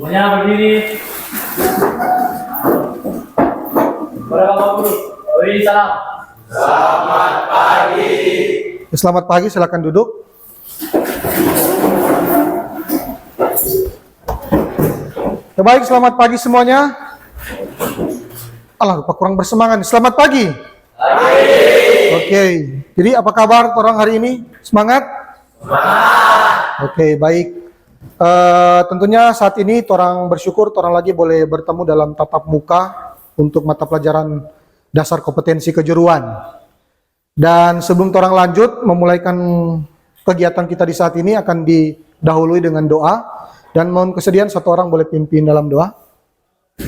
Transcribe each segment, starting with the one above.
Semuanya berdiri. Kepada Bapak Guru, beri salam. Selamat pagi. Selamat pagi, silakan duduk. Ya, baik, selamat pagi semuanya. Alah, lupa kurang bersemangat. Selamat pagi. Oke, jadi apa kabar orang hari ini? Semangat? Oke, baik. Tentunya saat ini orang bersyukur orang lagi boleh bertemu dalam tatap muka untuk mata pelajaran dasar kompetensi kejuruan. Dan sebelum orang lanjut memulaikan kegiatan kita di saat ini akan didahului dengan doa, dan mohon kesediaan satu orang boleh pimpin dalam doa.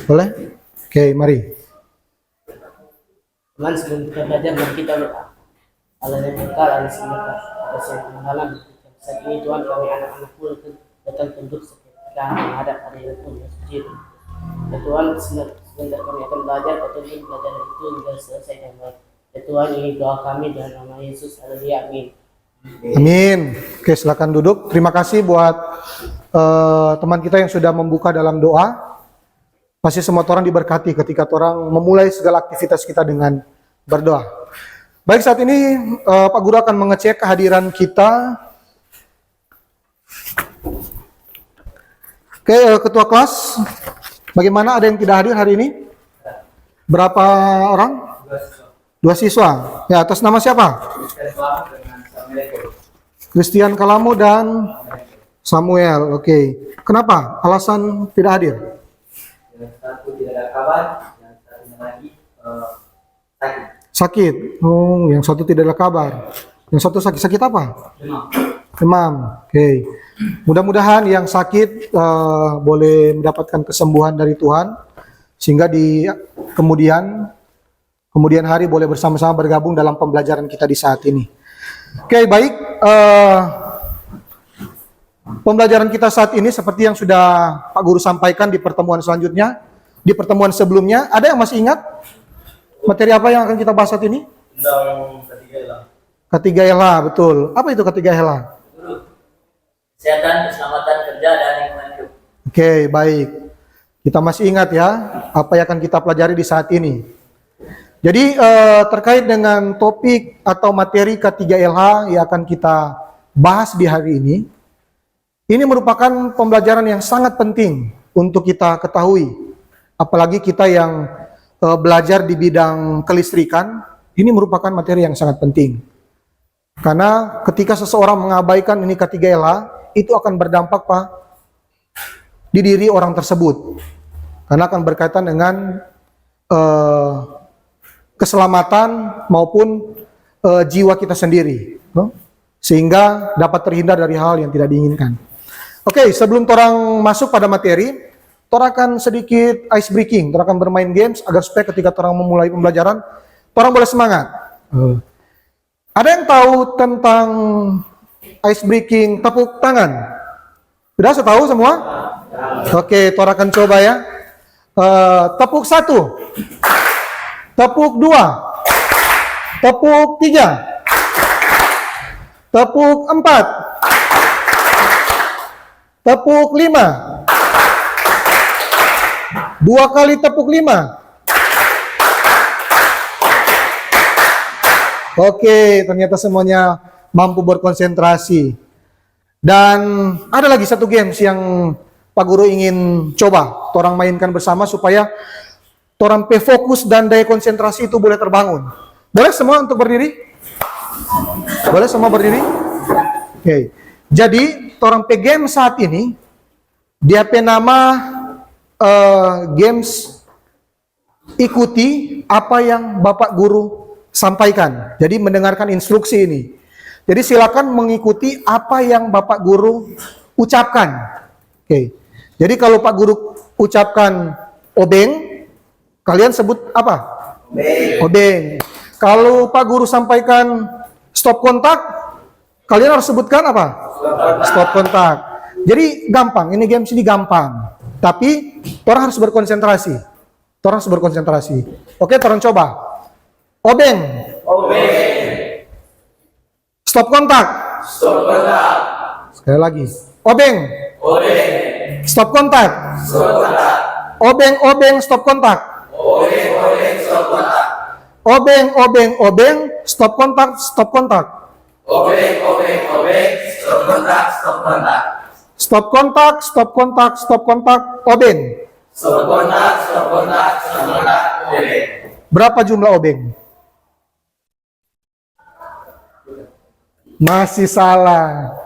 Boleh? Oke, mari. Teman, sebelum kita belajar, mari kita berdoa. Allah yang kekal, Allah semoga atas yang mendalam. Saat ini Tuhan, kami anak-anakmu datang tunduk seketika menghadap hadirat-Mu yang suci. Ya Tuhan, sebentar kami akan belajar, tuntun pelajaran itu hingga selesai dengan baik. Ya Tuhan, ini doa kami dalam nama Yesus. Haleluya, amin. Amin. Oke, silakan duduk. Terima kasih buat teman kita yang sudah membuka dalam doa. Pasti semua orang diberkati ketika orang memulai segala aktivitas kita dengan berdoa. Baik, saat ini Pak Guru akan mengecek kehadiran kita. Oke, Ketua kelas, bagaimana, ada yang tidak hadir hari ini? Berapa orang? 2 siswa. Ya, atas nama siapa? Christian Kalamu dan Samuel. Oke. Kenapa? Alasan tidak hadir? Yang satu tidak ada kabar, yang satunya lagi sakit. Sakit. Oh, yang satu tidak ada kabar. Yang satu sakit. Sakit apa? Demam. Oke. Mudah-mudahan yang sakit boleh mendapatkan kesembuhan dari Tuhan, sehingga di kemudian hari boleh bersama-sama bergabung dalam pembelajaran kita di saat ini. Oke, baik. Pembelajaran kita saat ini seperti yang sudah Pak Guru sampaikan di pertemuan selanjutnya, di pertemuan sebelumnya. Ada yang masih ingat materi apa yang akan kita bahas saat ini? Undang ketiga hilang. Ketiga ELA, betul. Apa itu ketiga ELA? Kesehatan, keselamatan kerja, dan lingkungan hidup. Oke, baik. Kita masih ingat ya apa yang akan kita pelajari di saat ini. Jadi terkait dengan topik atau materi K3LH yang akan kita bahas di hari ini merupakan pembelajaran yang sangat penting untuk kita ketahui. Apalagi kita yang belajar di bidang kelistrikan, ini merupakan materi yang sangat penting. Karena ketika seseorang mengabaikan ini K3LH, itu akan berdampak Pak di diri orang tersebut. Karena akan berkaitan dengan keselamatan maupun jiwa kita sendiri, sehingga dapat terhindar dari hal yang tidak diinginkan. Oke, sebelum orang masuk pada materi, orang akan sedikit ice breaking, orang akan bermain games agar supaya ketika orang memulai pembelajaran, orang boleh semangat. Ada yang tahu tentang ice breaking tepuk tangan? Sudah tahu semua? Oke, orang akan coba ya. Tepuk 1, tepuk 2, tepuk 3, tepuk 4, tepuk 5, 2 kali tepuk 5. Oke, ternyata semuanya mampu berkonsentrasi. Dan ada lagi satu games yang Pak Guru ingin coba orang mainkan bersama supaya orang fokus dan daya konsentrasi itu boleh terbangun. Boleh semua untuk berdiri? Boleh semua berdiri? Oke. Jadi orang game saat ini dia nama games ikuti apa yang Bapak Guru sampaikan. Jadi mendengarkan instruksi ini. Jadi silakan mengikuti apa yang Bapak Guru ucapkan. Oke. Jadi kalau Pak Guru ucapkan obeng, kalian sebut apa? Obeng. Kalau Pak Guru sampaikan stop kontak, kalian harus sebutkan apa? Stop kontak. Jadi gampang, ini games ini gampang. Tapi orang harus berkonsentrasi. Orang harus berkonsentrasi. Oke, orang coba. Obeng. Stop kontak. Sekali lagi. Obeng. stop kontak. Obeng, stop kontak. Obeng, stop kontak, stop kontak. Stop kontak, stop kontak, stop kontak, obeng. Berapa jumlah obeng? Masih salah.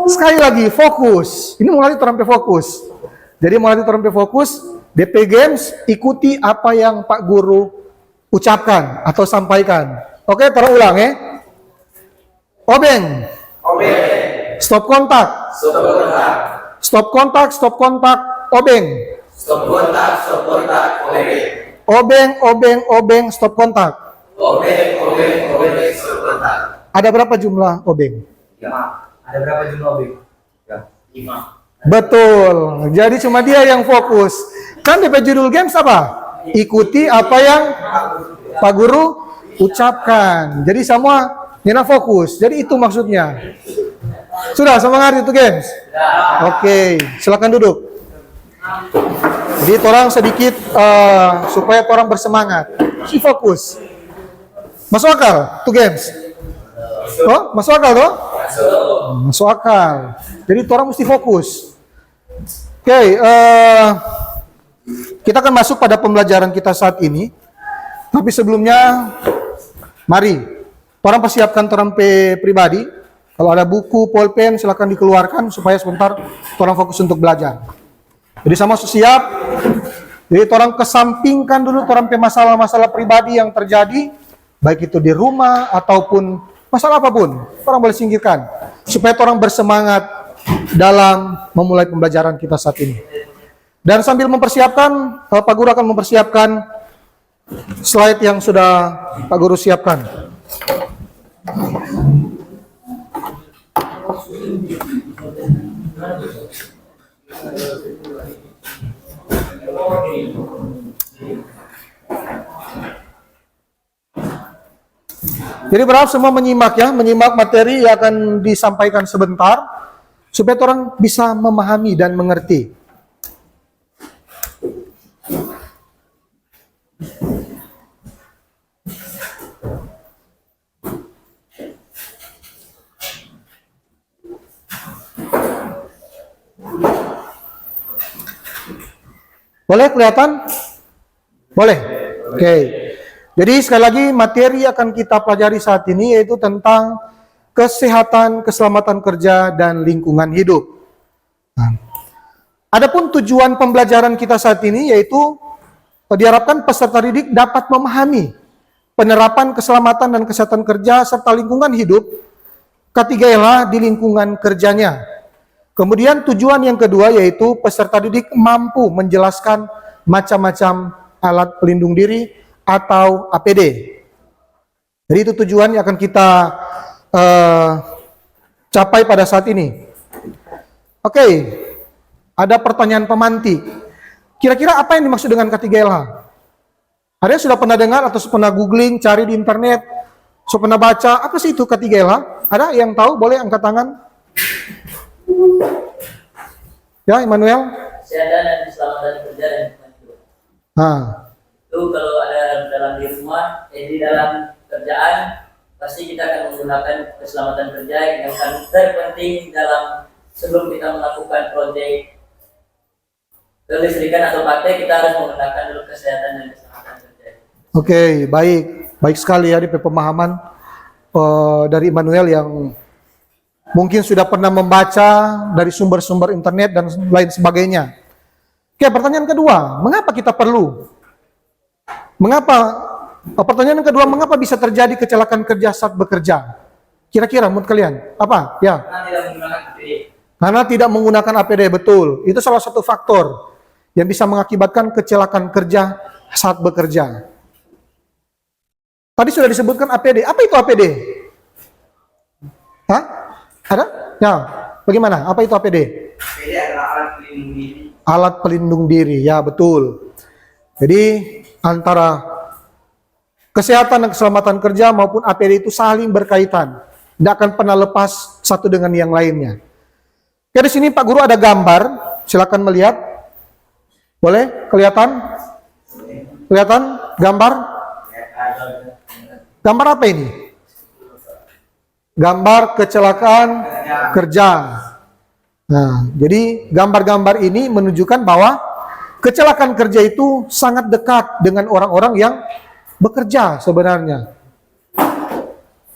Sekali lagi, fokus. Ini mulai terampil fokus. Jadi mulai terampil fokus, DP Games ikuti apa yang Pak Guru ucapkan atau sampaikan. Oke, tolong ulang ya. Obeng. Stop kontak. Stop kontak, stop kontak, obeng. Obeng, stop kontak. Ada berapa jumlah obeng? Ada berapa jumlah obeng? 5. Betul. Jadi cuma dia yang fokus. Kan DP judul games apa? Ikuti apa yang Pak Guru ucapkan. Jadi semua Nina fokus. Jadi itu maksudnya. Sudah sama ngerti itu games? Oke, silakan duduk. Jadi orang sedikit supaya orang bersemangat. Si fokus. Masuk akal tuh games? Oh, masuk akal toh? Masuk akal. Jadi orang mesti fokus. Oke, kita akan masuk pada pembelajaran kita saat ini. Tapi sebelumnya, mari orang persiapkan terampe pribadi. Kalau ada buku, pulpen, silakan dikeluarkan supaya sebentar orang fokus untuk belajar. Jadi sama siap. Jadi orang kesampingkan dulu terampe masalah-masalah pribadi yang terjadi, baik itu di rumah ataupun masalah apapun, orang boleh singkirkan supaya orang bersemangat dalam memulai pembelajaran kita saat ini. Dan sambil mempersiapkan, Pak Guru akan mempersiapkan slide yang sudah Pak Guru siapkan. Jadi berharap semua menyimak ya, menyimak materi yang akan disampaikan sebentar supaya orang bisa memahami dan mengerti. Boleh kelihatan? Boleh? Oke. Jadi sekali lagi materi akan kita pelajari saat ini yaitu tentang kesehatan, keselamatan kerja, dan lingkungan hidup. Nah, adapun tujuan pembelajaran kita saat ini yaitu diharapkan peserta didik dapat memahami penerapan keselamatan dan kesehatan kerja serta lingkungan hidup K3LH di lingkungan kerjanya. Kemudian tujuan yang kedua yaitu peserta didik mampu menjelaskan macam-macam alat pelindung diri atau APD. Jadi itu tujuan yang akan kita capai pada saat ini. Oke, ada pertanyaan pemantik. Kira-kira apa yang dimaksud dengan K3LH? Ada yang sudah pernah dengar atau pernah googling, cari di internet, sudah pernah baca, apa sih itu K3LH? Ada yang tahu? Boleh angkat tangan. Ya, Immanuel? Kesehatan dan keselamatan kerja dan lingkungan hidup. Nah, Itu kalau ada dalam di rumah, di dalam kerjaan, pasti kita akan menggunakan keselamatan kerja yang terpenting dalam sebelum kita melakukan proyek kelistrikan atau praktek, kita harus menggunakan dulu kesehatan dan keselamatan kerja. oke, baik sekali ya di pemahaman dari Immanuel yang mungkin sudah pernah membaca dari sumber-sumber internet dan lain sebagainya. Oke, pertanyaan kedua, mengapa kita perlu? Pertanyaan kedua, mengapa bisa terjadi kecelakaan kerja saat bekerja? Kira-kira menurut kalian, apa? Ya. Karena tidak menggunakan APD. Karena tidak menggunakan APD, betul. Itu salah satu faktor yang bisa mengakibatkan kecelakaan kerja saat bekerja. Tadi sudah disebutkan APD. Apa itu APD? Hah? Ada? Ya. Bagaimana? Apa itu APD? APD adalah alat pelindung diri. Alat pelindung diri, ya betul. Jadi antara kesehatan dan keselamatan kerja maupun APD itu saling berkaitan. Tidak akan pernah lepas satu dengan yang lainnya. Oke, di sini Pak Guru ada gambar Silakan melihat. Boleh? Kelihatan? Kelihatan gambar? Gambar apa ini? Gambar kecelakaan kerja. Nah, jadi gambar-gambar ini menunjukkan bahwa kecelakaan kerja itu sangat dekat dengan orang-orang yang bekerja sebenarnya.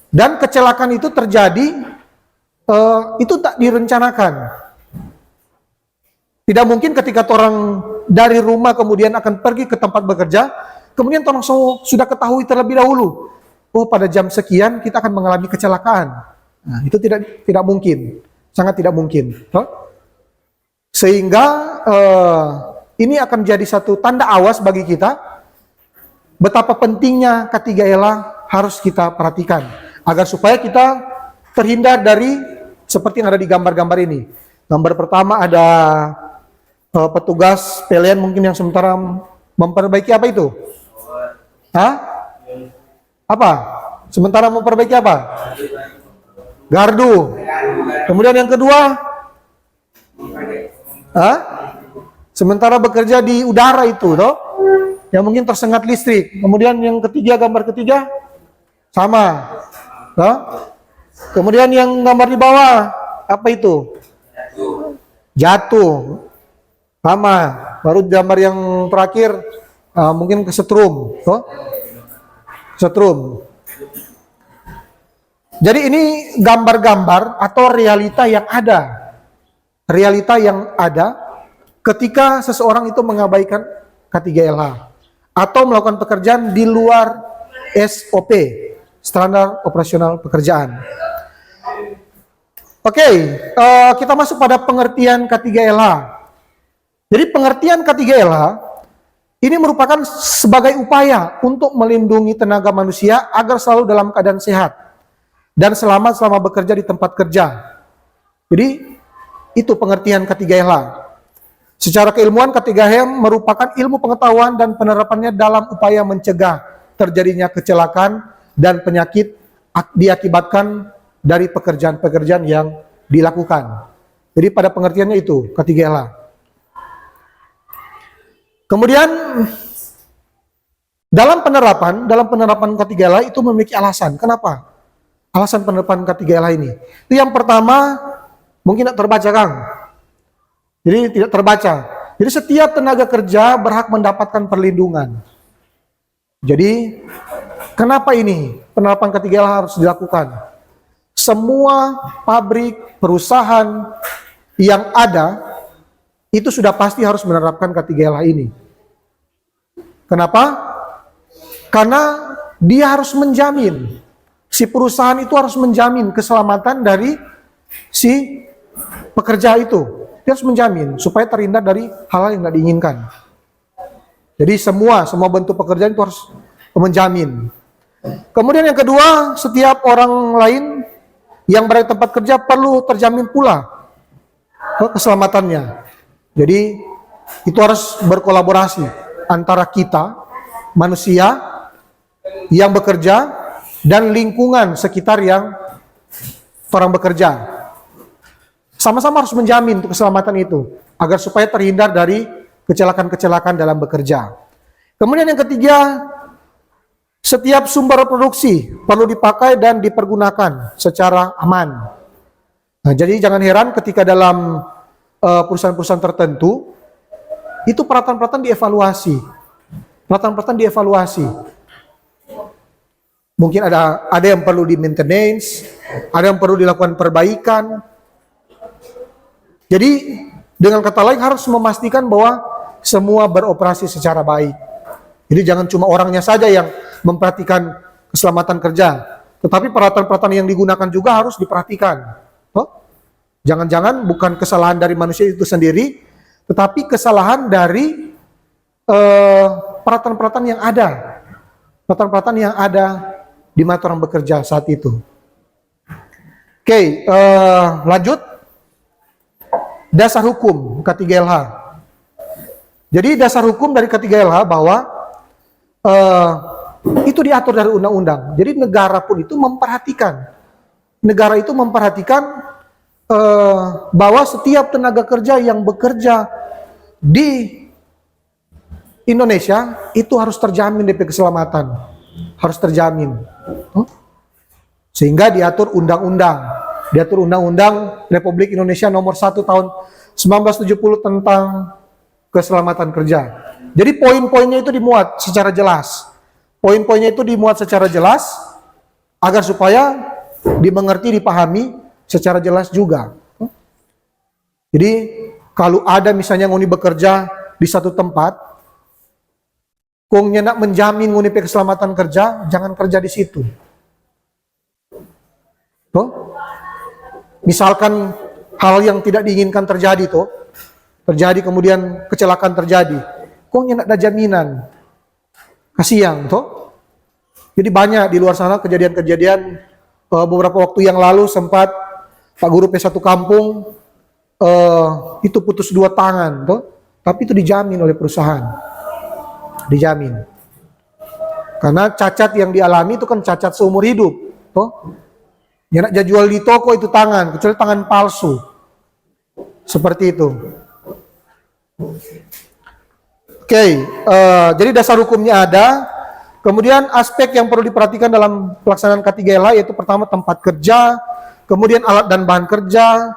Dan kecelakaan itu terjadi, itu tak direncanakan. Tidak mungkin ketika orang dari rumah kemudian akan pergi ke tempat bekerja, kemudian orang sudah ketahui terlebih dahulu, oh pada jam sekian kita akan mengalami kecelakaan. Nah, itu tidak mungkin, sangat tidak mungkin. Sehingga ini akan jadi satu tanda awas bagi kita, betapa pentingnya K3LA harus kita perhatikan, agar supaya kita terhindar dari seperti yang ada di gambar-gambar ini. Gambar pertama ada petugas PLN mungkin yang sementara memperbaiki apa itu? Hah? Apa? Sementara memperbaiki apa? Gardu. Kemudian yang kedua? Hah? Sementara bekerja di udara itu, toh? Yang mungkin tersengat listrik. Kemudian yang ketiga, gambar ketiga sama. Toh? Kemudian yang gambar di bawah apa itu? Jatuh. Sama. Baru gambar yang terakhir mungkin kesetrum, toh? Setrum. Jadi ini gambar-gambar atau realita yang ada. Realita yang ada ketika seseorang itu mengabaikan K3LH atau melakukan pekerjaan di luar SOP, standar operasional pekerjaan. Oke, kita masuk pada pengertian K3LH. Jadi pengertian K3LH ini merupakan sebagai upaya untuk melindungi tenaga manusia agar selalu dalam keadaan sehat dan selamat selama bekerja di tempat kerja. Jadi itu pengertian K3LH. Secara keilmuan, K3LH merupakan ilmu pengetahuan dan penerapannya dalam upaya mencegah terjadinya kecelakaan dan penyakit diakibatkan dari pekerjaan-pekerjaan yang dilakukan. Jadi pada pengertiannya itu K3LH. Kemudian dalam penerapan K3LH itu memiliki alasan. Kenapa? Alasan penerapan K3LH ini. Itu yang pertama, mungkin tidak terbaca, Kang. Jadi tidak terbaca. Jadi setiap tenaga kerja berhak mendapatkan perlindungan. Jadi kenapa ini penerapan K3LH harus dilakukan? Semua pabrik, perusahaan yang ada itu sudah pasti harus menerapkan K3LH ini. Kenapa? Karena dia harus menjamin, si perusahaan itu harus menjamin keselamatan dari si pekerja itu. Dia harus menjamin supaya terhindar dari hal-hal yang tidak diinginkan. Jadi semua bentuk pekerjaan itu harus menjamin. Kemudian yang kedua, setiap orang lain yang berada di tempat kerja perlu terjamin pula keselamatannya. Jadi itu harus berkolaborasi antara kita, manusia yang bekerja, dan lingkungan sekitar yang orang bekerja. Sama-sama harus menjamin untuk keselamatan itu, agar supaya terhindar dari kecelakaan-kecelakaan dalam bekerja. Kemudian yang ketiga, setiap sumber produksi perlu dipakai dan dipergunakan secara aman. Nah, jadi jangan heran ketika dalam perusahaan-perusahaan tertentu itu peralatan-peralatan dievaluasi. Peralatan-peralatan dievaluasi. Mungkin ada yang perlu di maintenance, ada yang perlu dilakukan perbaikan. Jadi dengan kata lain harus memastikan bahwa semua beroperasi secara baik. Jadi jangan cuma orangnya saja yang memperhatikan keselamatan kerja, tetapi peralatan-peralatan yang digunakan juga harus diperhatikan. Jangan-jangan bukan kesalahan dari manusia itu sendiri, tetapi kesalahan dari peralatan-peralatan yang ada. Peralatan-peralatan yang ada di mata orang bekerja saat itu. Oke, lanjut. Dasar hukum K3LH. Jadi dasar hukum dari K3LH bahwa itu diatur dari undang-undang. Jadi negara pun itu memperhatikan. Negara itu memperhatikan bahwa setiap tenaga kerja yang bekerja di Indonesia itu harus terjamin DP keselamatan, harus terjamin. Sehingga diatur Undang-Undang Republik Indonesia nomor 1 tahun 1970 tentang keselamatan kerja. Jadi poin-poinnya itu dimuat secara jelas. Poin-poinnya itu dimuat secara jelas agar supaya dimengerti, dipahami secara jelas juga. Jadi kalau ada misalnya nguni bekerja di satu tempat, kong nak menjamin nguni keselamatan kerja, jangan kerja di situ. Tuh. Misalkan hal yang tidak diinginkan terjadi terjadi kemudian kecelakaan terjadi, kong nak ada jaminan. Kasihan toh. Jadi banyak di luar sana kejadian-kejadian. Beberapa waktu yang lalu sempat Pak Guru P1 kampung itu putus 2 tangan tapi itu dijamin oleh perusahaan, dijamin karena cacat yang dialami itu kan cacat seumur hidup ya, nak jual di toko itu tangan, kecuali tangan palsu seperti itu. Oke, jadi dasar hukumnya ada. Kemudian aspek yang perlu diperhatikan dalam pelaksanaan K3LA yaitu pertama tempat kerja, kemudian alat dan bahan kerja,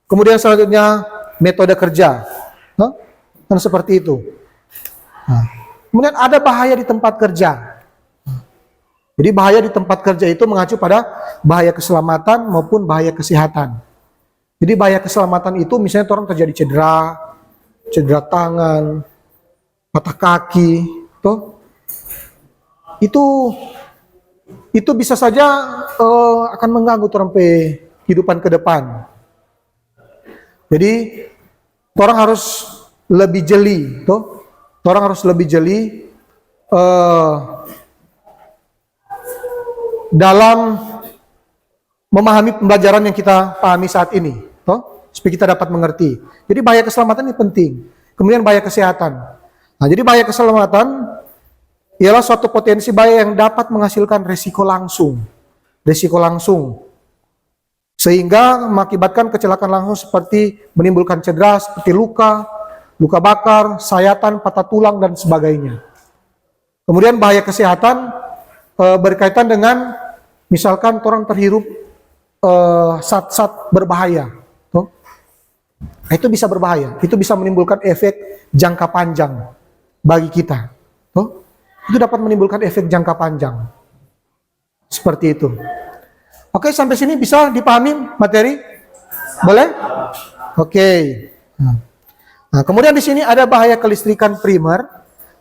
kemudian selanjutnya metode kerja. Dan seperti itu. Kemudian ada bahaya di tempat kerja. Jadi bahaya di tempat kerja itu mengacu pada bahaya keselamatan maupun bahaya kesehatan. Jadi bahaya keselamatan itu misalnya orang terjadi cedera tangan, patah kaki, itu bisa saja akan mengganggu orang kehidupan ke depan. Jadi orang harus lebih jeli, orang harus lebih jeli dalam memahami pembelajaran yang kita pahami saat ini, supaya kita dapat mengerti. Jadi bahaya keselamatan ini penting. Kemudian bahaya kesehatan. Nah, jadi bahaya keselamatan ialah suatu potensi bahaya yang dapat menghasilkan resiko langsung, sehingga mengakibatkan kecelakaan langsung seperti menimbulkan cedera seperti luka bakar, sayatan, patah tulang dan sebagainya. Kemudian bahaya kesehatan berkaitan dengan misalkan orang terhirup zat-zat berbahaya, nah, itu bisa berbahaya, itu bisa menimbulkan efek jangka panjang bagi kita. Itu dapat menimbulkan efek jangka panjang. Seperti itu. Oke, sampai sini bisa dipahami materi? Boleh? Oke. Nah, kemudian di sini ada bahaya kelistrikan primer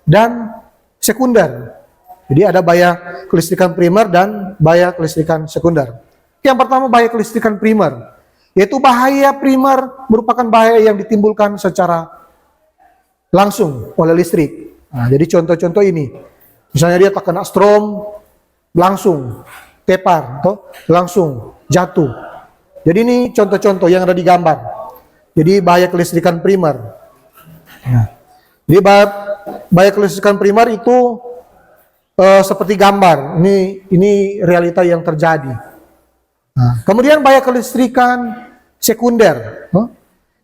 dan sekunder. Jadi ada bahaya kelistrikan primer dan bahaya kelistrikan sekunder. Yang pertama bahaya kelistrikan primer, yaitu bahaya primer merupakan bahaya yang ditimbulkan secara langsung oleh listrik. Nah, jadi contoh-contoh ini. Misalnya dia terkena strom, langsung tepar, langsung jatuh. Jadi ini contoh-contoh yang ada di gambar. Jadi bahaya kelistrikan primer. Jadi bahaya kelistrikan primer itu seperti gambar. Ini realita yang terjadi. Nah, kemudian bahaya kelistrikan sekunder,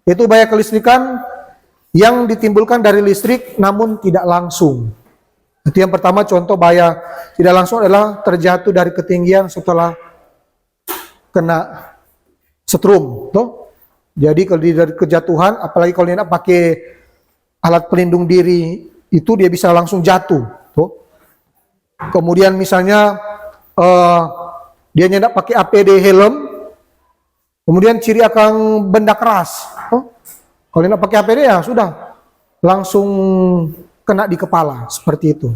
yaitu bahaya kelistrikan yang ditimbulkan dari listrik namun tidak langsung. Itu yang pertama, contoh bahaya tidak langsung adalah terjatuh dari ketinggian setelah kena setrum. Jadi kalau dari kejatuhan, apalagi kalau dia nak pakai alat pelindung diri, itu dia bisa langsung jatuh. Kemudian misalnya dia nyendak pakai APD helm, kemudian ciri akan benda keras. Kalau dia nak pakai APD ya sudah, langsung kena di kepala, seperti itu.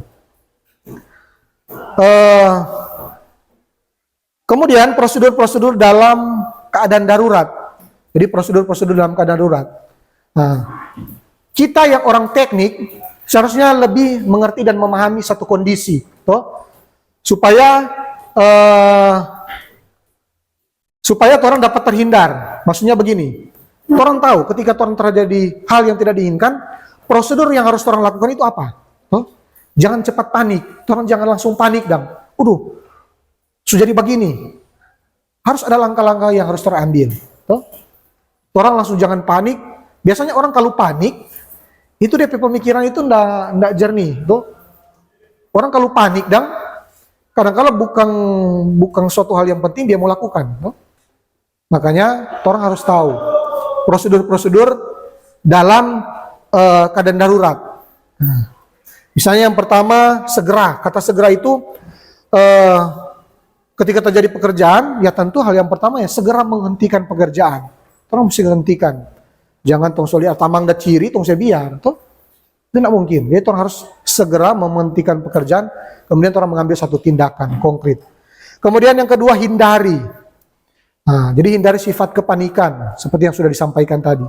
Kemudian prosedur-prosedur dalam keadaan darurat. Jadi prosedur-prosedur dalam keadaan darurat. Nah, kita yang orang teknik seharusnya lebih mengerti dan memahami satu kondisi, supaya orang dapat terhindar. Maksudnya begini, orang tahu ketika orang terjadi hal yang tidak diinginkan, prosedur yang harus orang lakukan itu apa? Jangan cepat panik. Orang jangan langsung panik dan, sudah jadi begini. Harus ada langkah-langkah yang harus terambil. Toh? Orang langsung jangan panik. Biasanya orang kalau panik, itu dia pemikiran itu ndak jernih. Toh? Orang kalau panik dan kadang-kadang bukan suatu hal yang penting dia mau lakukan. Toh? Makanya orang harus tahu prosedur-prosedur dalam keadaan darurat. Misalnya yang pertama segera. Kata segera itu ketika terjadi pekerjaan, ya tentu hal yang pertama ya segera menghentikan pekerjaan. Orang mesti hentikan. Jangan tong soli tamang da ciri tong biar, toh. Itu tidak mungkin. Jadi orang harus segera menghentikan pekerjaan, kemudian orang mengambil satu tindakan konkret. Kemudian yang kedua hindari. Nah, jadi hindari sifat kepanikan seperti yang sudah disampaikan tadi.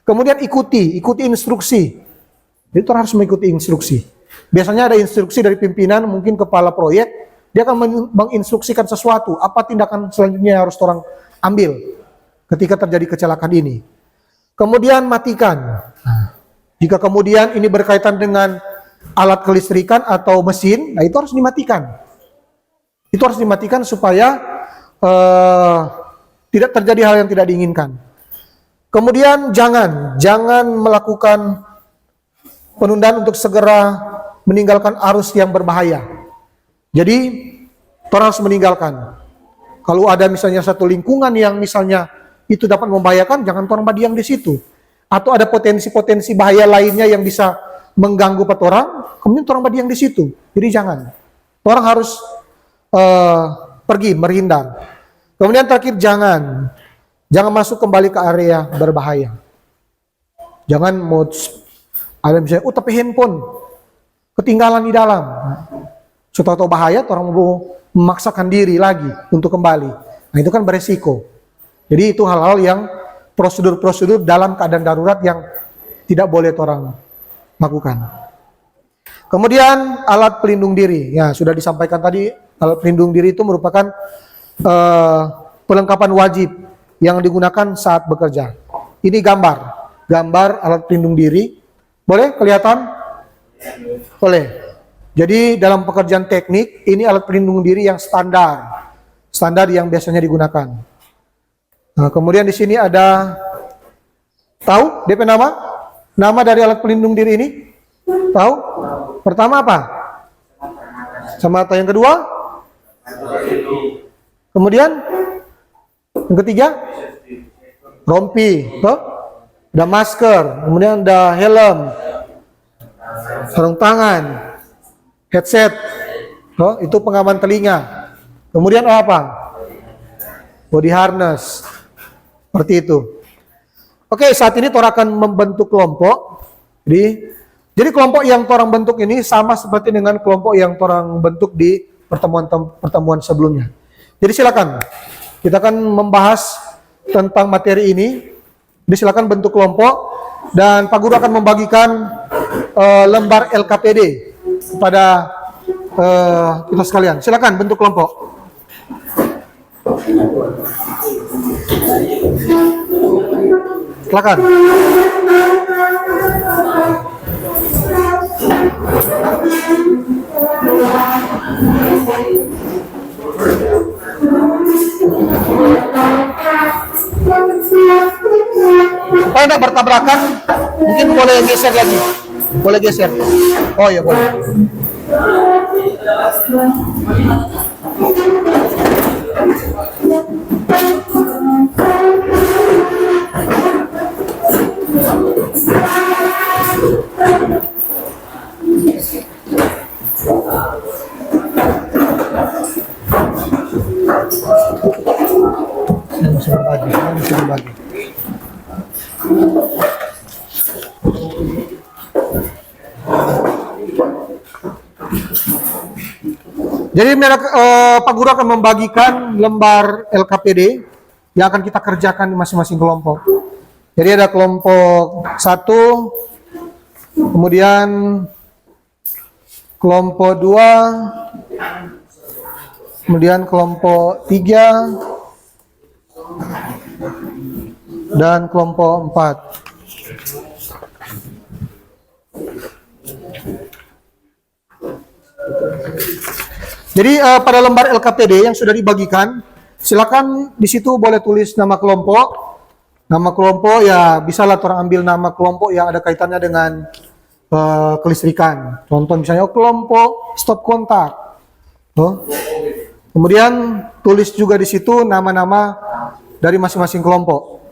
Kemudian ikuti instruksi. Jadi orang harus mengikuti instruksi. Biasanya ada instruksi dari pimpinan, mungkin kepala proyek, dia akan menginstruksikan sesuatu, apa tindakan selanjutnya yang harus orang ambil ketika terjadi kecelakaan ini. Kemudian matikan. Jika kemudian ini berkaitan dengan alat kelistrikan atau mesin, nah itu harus dimatikan. Itu harus dimatikan supaya tidak terjadi hal yang tidak diinginkan. Kemudian jangan melakukan penundaan untuk segera meninggalkan arus yang berbahaya. Jadi orang harus meninggalkan. Kalau ada misalnya satu lingkungan yang misalnya itu dapat membahayakan, jangan orang badiang di situ. Atau ada potensi-potensi bahaya lainnya yang bisa mengganggu orang, kemudian orang badiang di situ. Jadi jangan. Orang harus pergi, berhindar. Kemudian terakhir jangan masuk kembali ke area berbahaya. Jangan mau ada misalnya, tapi handphone ketinggalan di dalam. Setelah tahu bahaya, orang mau memaksakan diri lagi untuk kembali. Nah itu kan beresiko. Jadi itu hal-hal yang prosedur-prosedur dalam keadaan darurat yang tidak boleh orang lakukan. Kemudian alat pelindung diri. Ya sudah disampaikan tadi, alat pelindung diri itu merupakan perlengkapan wajib yang digunakan saat bekerja. Ini gambar alat pelindung diri. Boleh kelihatan? Boleh. Jadi dalam pekerjaan teknik, ini alat pelindung diri yang standar yang biasanya digunakan. Nah, kemudian di sini ada, tahu DP nama? Nama dari alat pelindung diri ini? Tahu? Pertama apa? Kacamata. Yang kedua? Kemudian? Yang ketiga? Rompi. Tuh? Ada masker, kemudian ada helm, sarung tangan, headset, tuh? Itu pengaman telinga. Kemudian apa? Body harness. Seperti itu. Oke, saat ini Tora akan membentuk kelompok. Jadi kelompok yang Tora bentuk ini sama seperti dengan kelompok yang Tora bentuk di pertemuan sebelumnya. Jadi silakan. Kita akan membahas tentang materi ini. Jadi silakan bentuk kelompok dan Pak Guru akan membagikan lembar LKPD kepada kita sekalian. Silakan bentuk kelompok. Silakan. Kalau tidak bertabrakan, mungkin boleh geser lagi. Boleh geser. Oh ya boleh. Saya bisa berbagi. Jadi Pak Guru akan membagikan lembar LKPD yang akan kita kerjakan di masing-masing kelompok. Jadi ada kelompok 1, kemudian kelompok 2, kemudian kelompok 3, dan kelompok 4. Jadi pada lembar LKPD yang sudah dibagikan, silakan di situ boleh tulis nama kelompok, Nama kelompok ya bisalah orang ambil nama kelompok yang ada kaitannya dengan kelistrikan. Contoh misalnya kelompok stop kontak. Kemudian tulis juga di situ nama-nama dari masing-masing kelompok.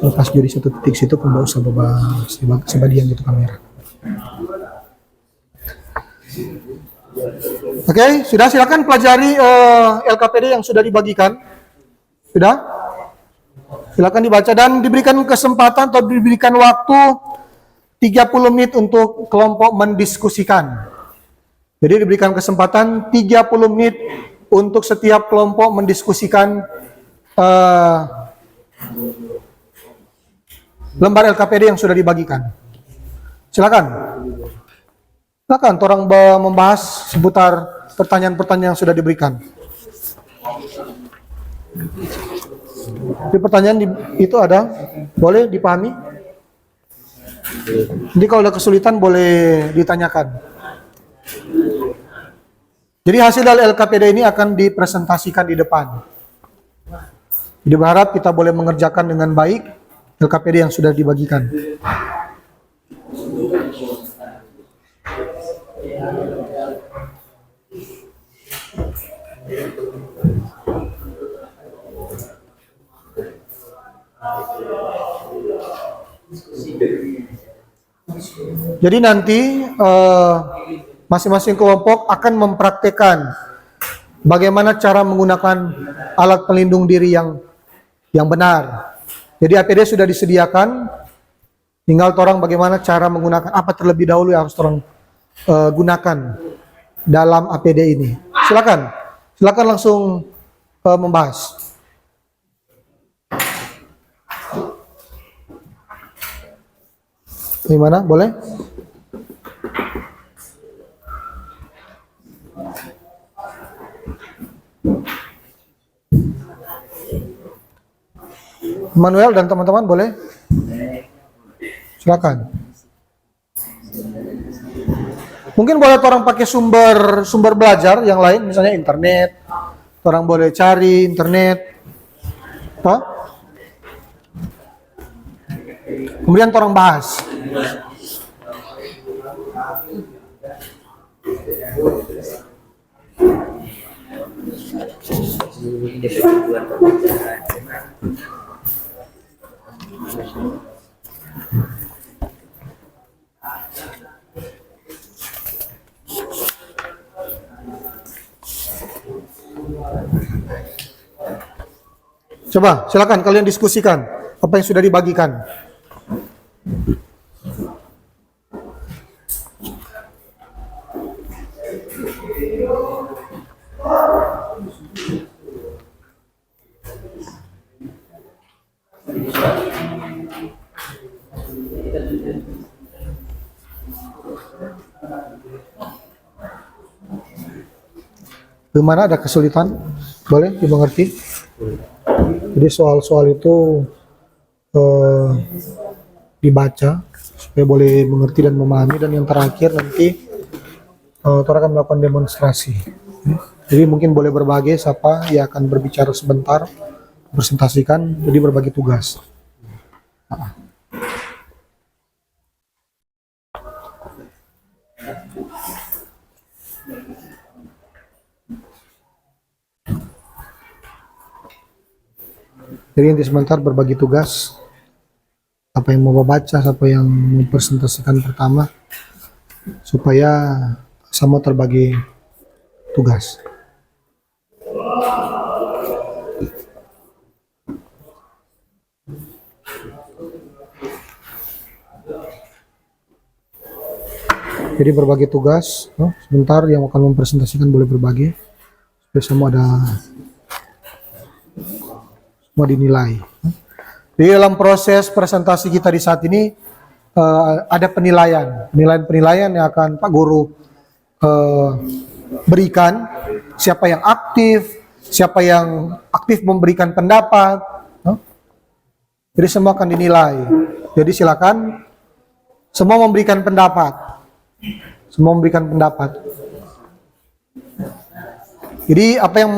Lepas jadi satu titik situ pun nggak usah sebadian gitu kamera. Oke, sudah, silakan pelajari LKPD yang sudah dibagikan. Sudah? Silakan dibaca dan diberikan kesempatan atau diberikan waktu 30 menit untuk kelompok mendiskusikan. Jadi diberikan kesempatan 30 menit untuk setiap kelompok mendiskusikan lembar LKPD yang sudah dibagikan. Silakan. Silakan orang membahas seputar pertanyaan-pertanyaan yang sudah diberikan. Di pertanyaan itu ada, boleh dipahami? Jadi kalau ada kesulitan boleh ditanyakan. Jadi hasil dari LKPD ini akan dipresentasikan di depan. Jadi berharap kita boleh mengerjakan dengan baik LKPD yang sudah dibagikan. Jadi nanti masing-masing kelompok akan mempraktekkan bagaimana cara menggunakan alat pelindung diri yang benar. Jadi APD sudah disediakan, tinggal orang bagaimana cara menggunakan apa terlebih dahulu yang harus orang gunakan dalam APD ini. Silakan langsung membahas. Gimana? Boleh? Manuel dan teman-teman boleh? Silakan. Mungkin boleh orang pakai sumber belajar yang lain, misalnya internet. Orang boleh cari internet. Apa? Kemudian orang bahas. Coba, silakan kalian diskusikan apa yang sudah dibagikan. Di mana ada kesulitan? Boleh dimengerti? Jadi soal-soal itu dibaca supaya boleh mengerti dan memahami, dan yang terakhir nanti kita akan melakukan demonstrasi. Jadi mungkin boleh berbagi siapa yang akan berbicara sebentar, presentasikan, jadi berbagi tugas. Jadi nanti sebentar berbagi tugas, apa yang mau baca, siapa yang mempresentasikan pertama, supaya semua terbagi tugas. Jadi berbagi tugas, sebentar yang akan mempresentasikan boleh berbagi, supaya semua dinilai. Di dalam proses presentasi kita di saat ini ada penilaian yang akan Pak Guru berikan, siapa yang aktif memberikan pendapat. Jadi semua akan dinilai. Jadi silakan semua memberikan pendapat. Jadi apa yang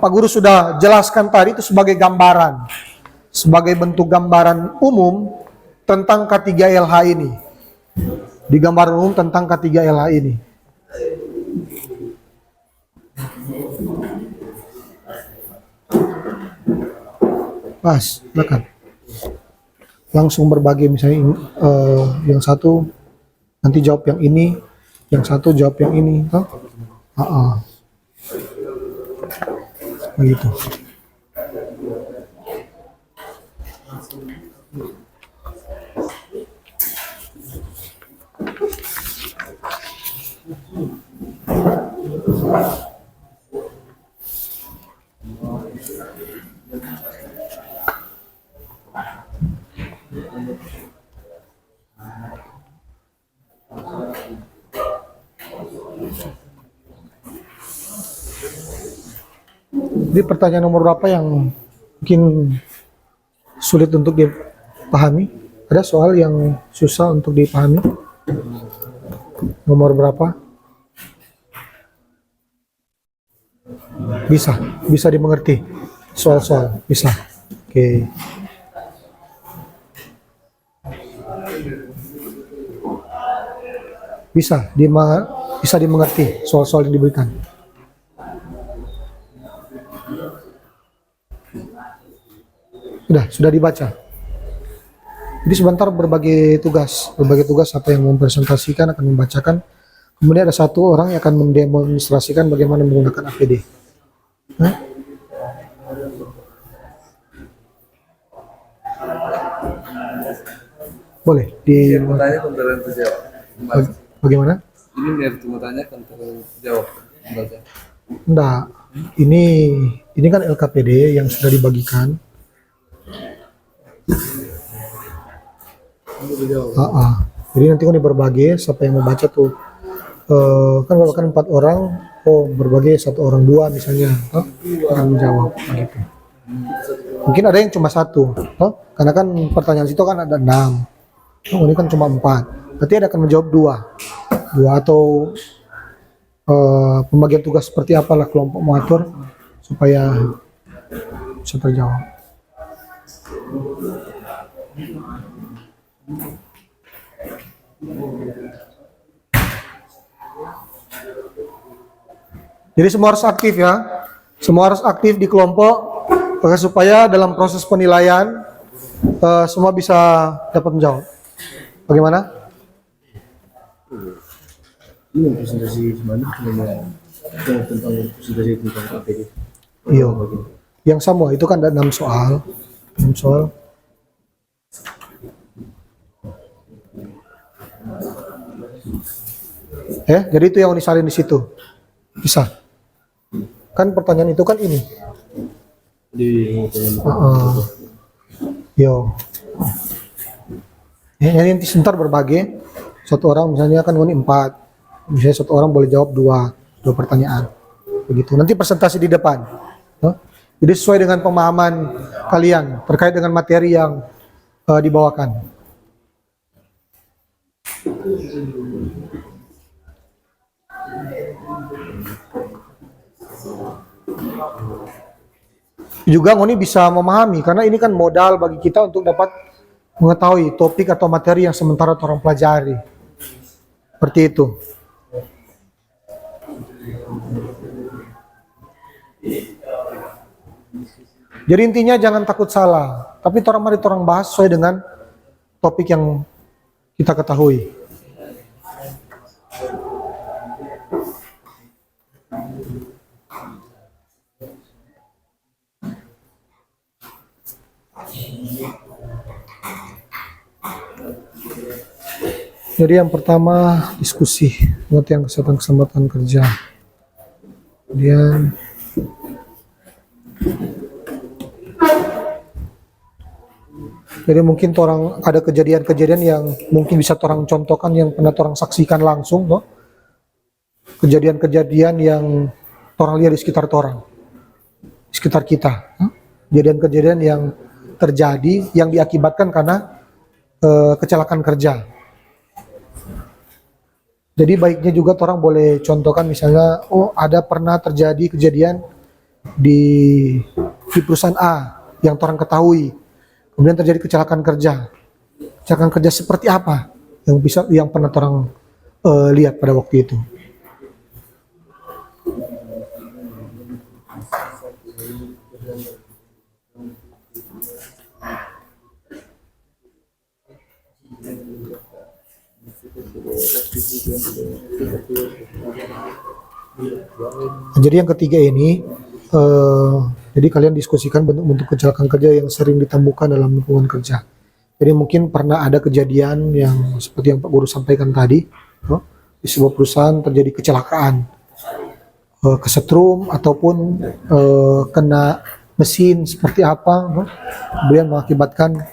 Pak Guru sudah jelaskan tadi itu sebagai gambaran, sebagai bentuk gambaran umum tentang K3LH ini. Di gambaran umum tentang K3LH ini. Mas, silakan. Langsung berbagi misalnya yang satu nanti jawab yang ini, yang satu jawab yang ini, toh? Begitu. Jadi pertanyaan nomor berapa yang mungkin sulit untuk dipahami? Ada soal yang susah untuk dipahami? Nomor berapa? Bisa dimengerti soal-soal, bisa. Oke. Bisa dimengerti soal-soal yang diberikan. Sudah dibaca. Jadi sebentar berbagi tugas apa yang mempresentasikan akan membacakan. Kemudian ada satu orang yang akan mendemonstrasikan bagaimana menggunakan APD. Boleh di Tanya konten terjawab. bagaimana? Ini biar cuma tanya konten jawab. Baca. Enggak. Ini kan LKPD yang sudah dibagikan. Jadi nanti kan berbagi siapa yang mau baca tuh kan kalau kan 4 orang, berbagi 1 orang 2 misalnya, akan menjawab begitu. Mungkin ada yang cuma 1, karena kan pertanyaan situ kan ada 6, ini kan cuma 4, berarti ada akan menjawab 2 atau pembagian tugas seperti apalah kelompok mengatur supaya bisa terjawab. Jadi semua harus aktif ya, semua harus aktif di kelompok supaya dalam proses penilaian semua bisa dapat menjawab. Bagaimana? Ini presentasi mana? Tentang presentasi tentang APD. Iya. Yang sama itu kan ada 6 soal. 6 soal. Jadi itu yang disalin di situ. Bisa. Kan pertanyaan itu kan ini. Yo. Nanti sebentar berbagi. 1 orang misalnya kan ini 4. Misalnya 1 orang boleh jawab 2 pertanyaan. Begitu. Nanti presentasi di depan. Jadi sesuai dengan pemahaman kalian terkait dengan materi yang dibawakan. Juga Ngoni bisa memahami karena ini kan modal bagi kita untuk dapat mengetahui topik atau materi yang sementara orang pelajari. Seperti itu. Jadi intinya jangan takut salah, tapi mari orang bahas sesuai dengan topik yang kita ketahui. Jadi yang pertama diskusi pengertian kesempatan kerja. Kemudian jadi mungkin orang ada kejadian-kejadian yang mungkin bisa orang contohkan yang pernah orang saksikan langsung, no? Kejadian-kejadian yang orang lihat di sekitar orang, di sekitar kita, kejadian-kejadian yang terjadi yang diakibatkan karena kecelakaan kerja. Jadi baiknya juga orang boleh contohkan misalnya, ada pernah terjadi kejadian di perusahaan A yang orang ketahui, kemudian terjadi kecelakaan kerja. Kecelakaan kerja seperti apa yang pernah orang lihat pada waktu itu? Jadi yang ketiga ini, jadi kalian diskusikan bentuk-bentuk kecelakaan kerja yang sering ditemukan dalam lingkungan kerja. Jadi mungkin pernah ada kejadian yang seperti yang Pak Guru sampaikan tadi, di sebuah perusahaan terjadi kecelakaan, kesetrum ataupun kena mesin seperti apa, kemudian mengakibatkan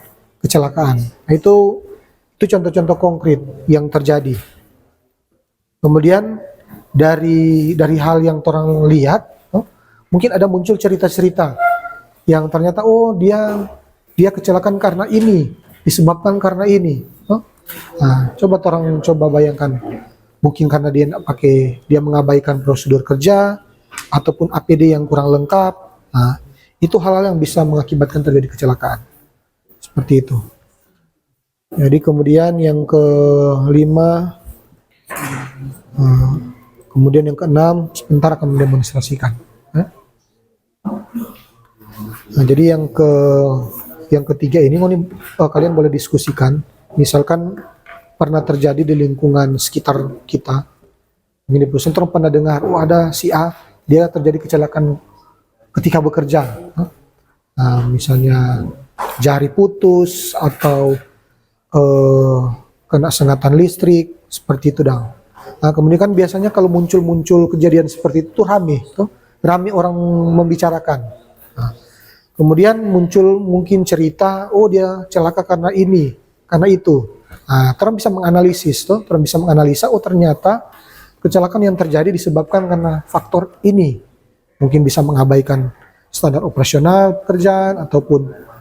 kecelakaan. Nah, itu contoh-contoh konkret yang terjadi. Kemudian dari hal yang orang lihat, mungkin ada muncul cerita-cerita yang ternyata dia kecelakaan karena ini, disebabkan karena ini. Nah, coba bayangkan, mungkin karena dia mengabaikan prosedur kerja ataupun APD yang kurang lengkap. Nah, itu hal-hal yang bisa mengakibatkan terjadi kecelakaan. Seperti itu. Jadi kemudian yang kelima, kemudian yang keenam, sebentar akan mendemonstrasikan. Nah, jadi yang ketiga ini kalian boleh diskusikan. Misalkan pernah terjadi di lingkungan sekitar kita, ini di perusahaan orang pernah dengar, ada si A, dia terjadi kecelakaan ketika bekerja. Nah, misalnya jari putus atau kena sengatan listrik, seperti itu dong. Nah, kemudian kan biasanya kalau muncul kejadian seperti itu rame orang membicarakan. Nah, kemudian muncul mungkin cerita, dia celaka karena ini, karena itu. Nah, orang bisa menganalisis, orang bisa menganalisa, ternyata kecelakaan yang terjadi disebabkan karena faktor ini. Mungkin bisa mengabaikan standar operasional pekerjaan ataupun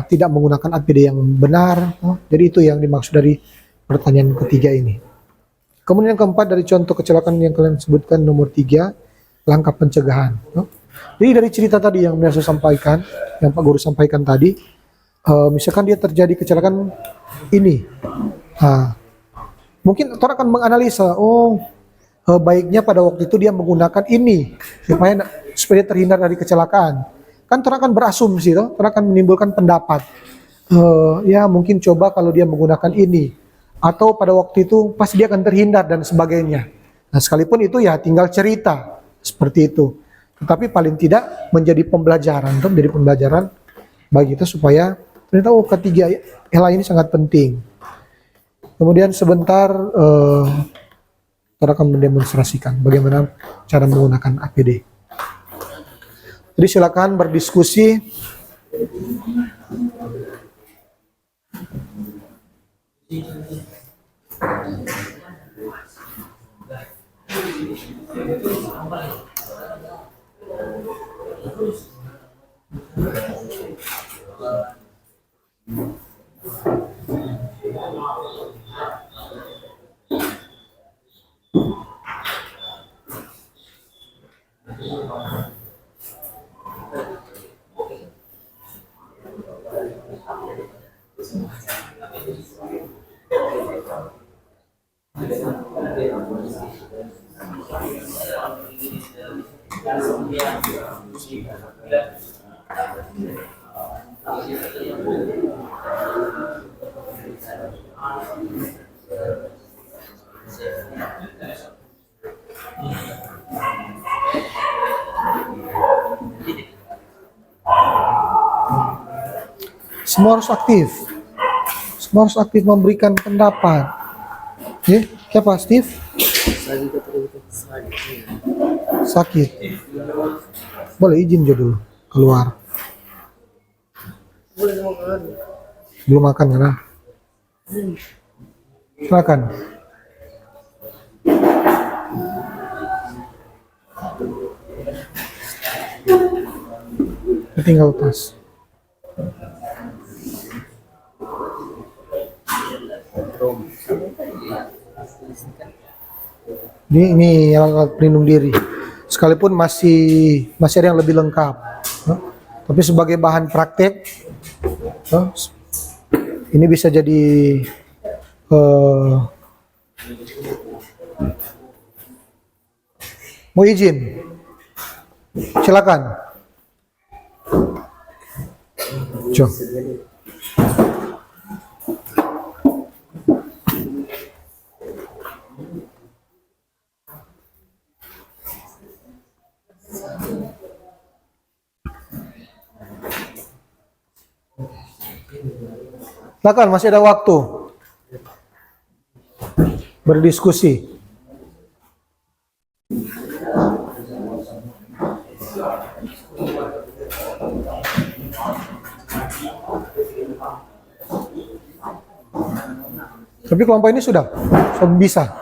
tidak menggunakan APD yang benar. Jadi itu yang dimaksud dari pertanyaan ketiga ini. Kemudian yang keempat, dari contoh kecelakaan yang kalian sebutkan nomor 3, langkah pencegahan. Jadi dari cerita tadi yang saya sampaikan, yang Pak Guru sampaikan tadi, misalkan dia terjadi kecelakaan ini, mungkin orang akan menganalisa, baiknya pada waktu itu dia menggunakan ini supaya terhindar dari kecelakaan. Kan orang akan berasumsi, orang akan menimbulkan pendapat, ya mungkin coba kalau dia menggunakan ini, atau pada waktu itu pasti dia akan terhindar dan sebagainya. Nah, sekalipun itu ya tinggal cerita seperti itu, tetapi paling tidak menjadi pembelajaran, bagi kita supaya ternyata ketiga hal ini sangat penting. Kemudian sebentar kita akan mendemonstrasikan bagaimana cara menggunakan APD. Jadi silakan berdiskusi. Semua harus aktif. Semua harus aktif memberikan pendapat. Ya, siapa Steve? Sakit. Boleh izin dulu keluar. Belum makan karena. Silakan. Tinggal tas. Ini alat pelindung diri. sekalipun masih ada yang lebih lengkap. Tapi sebagai bahan praktek, ini bisa jadi mau izin, silakan. Coba. Silakan, masih ada waktu berdiskusi. Tapi kelompok ini sudah bisa.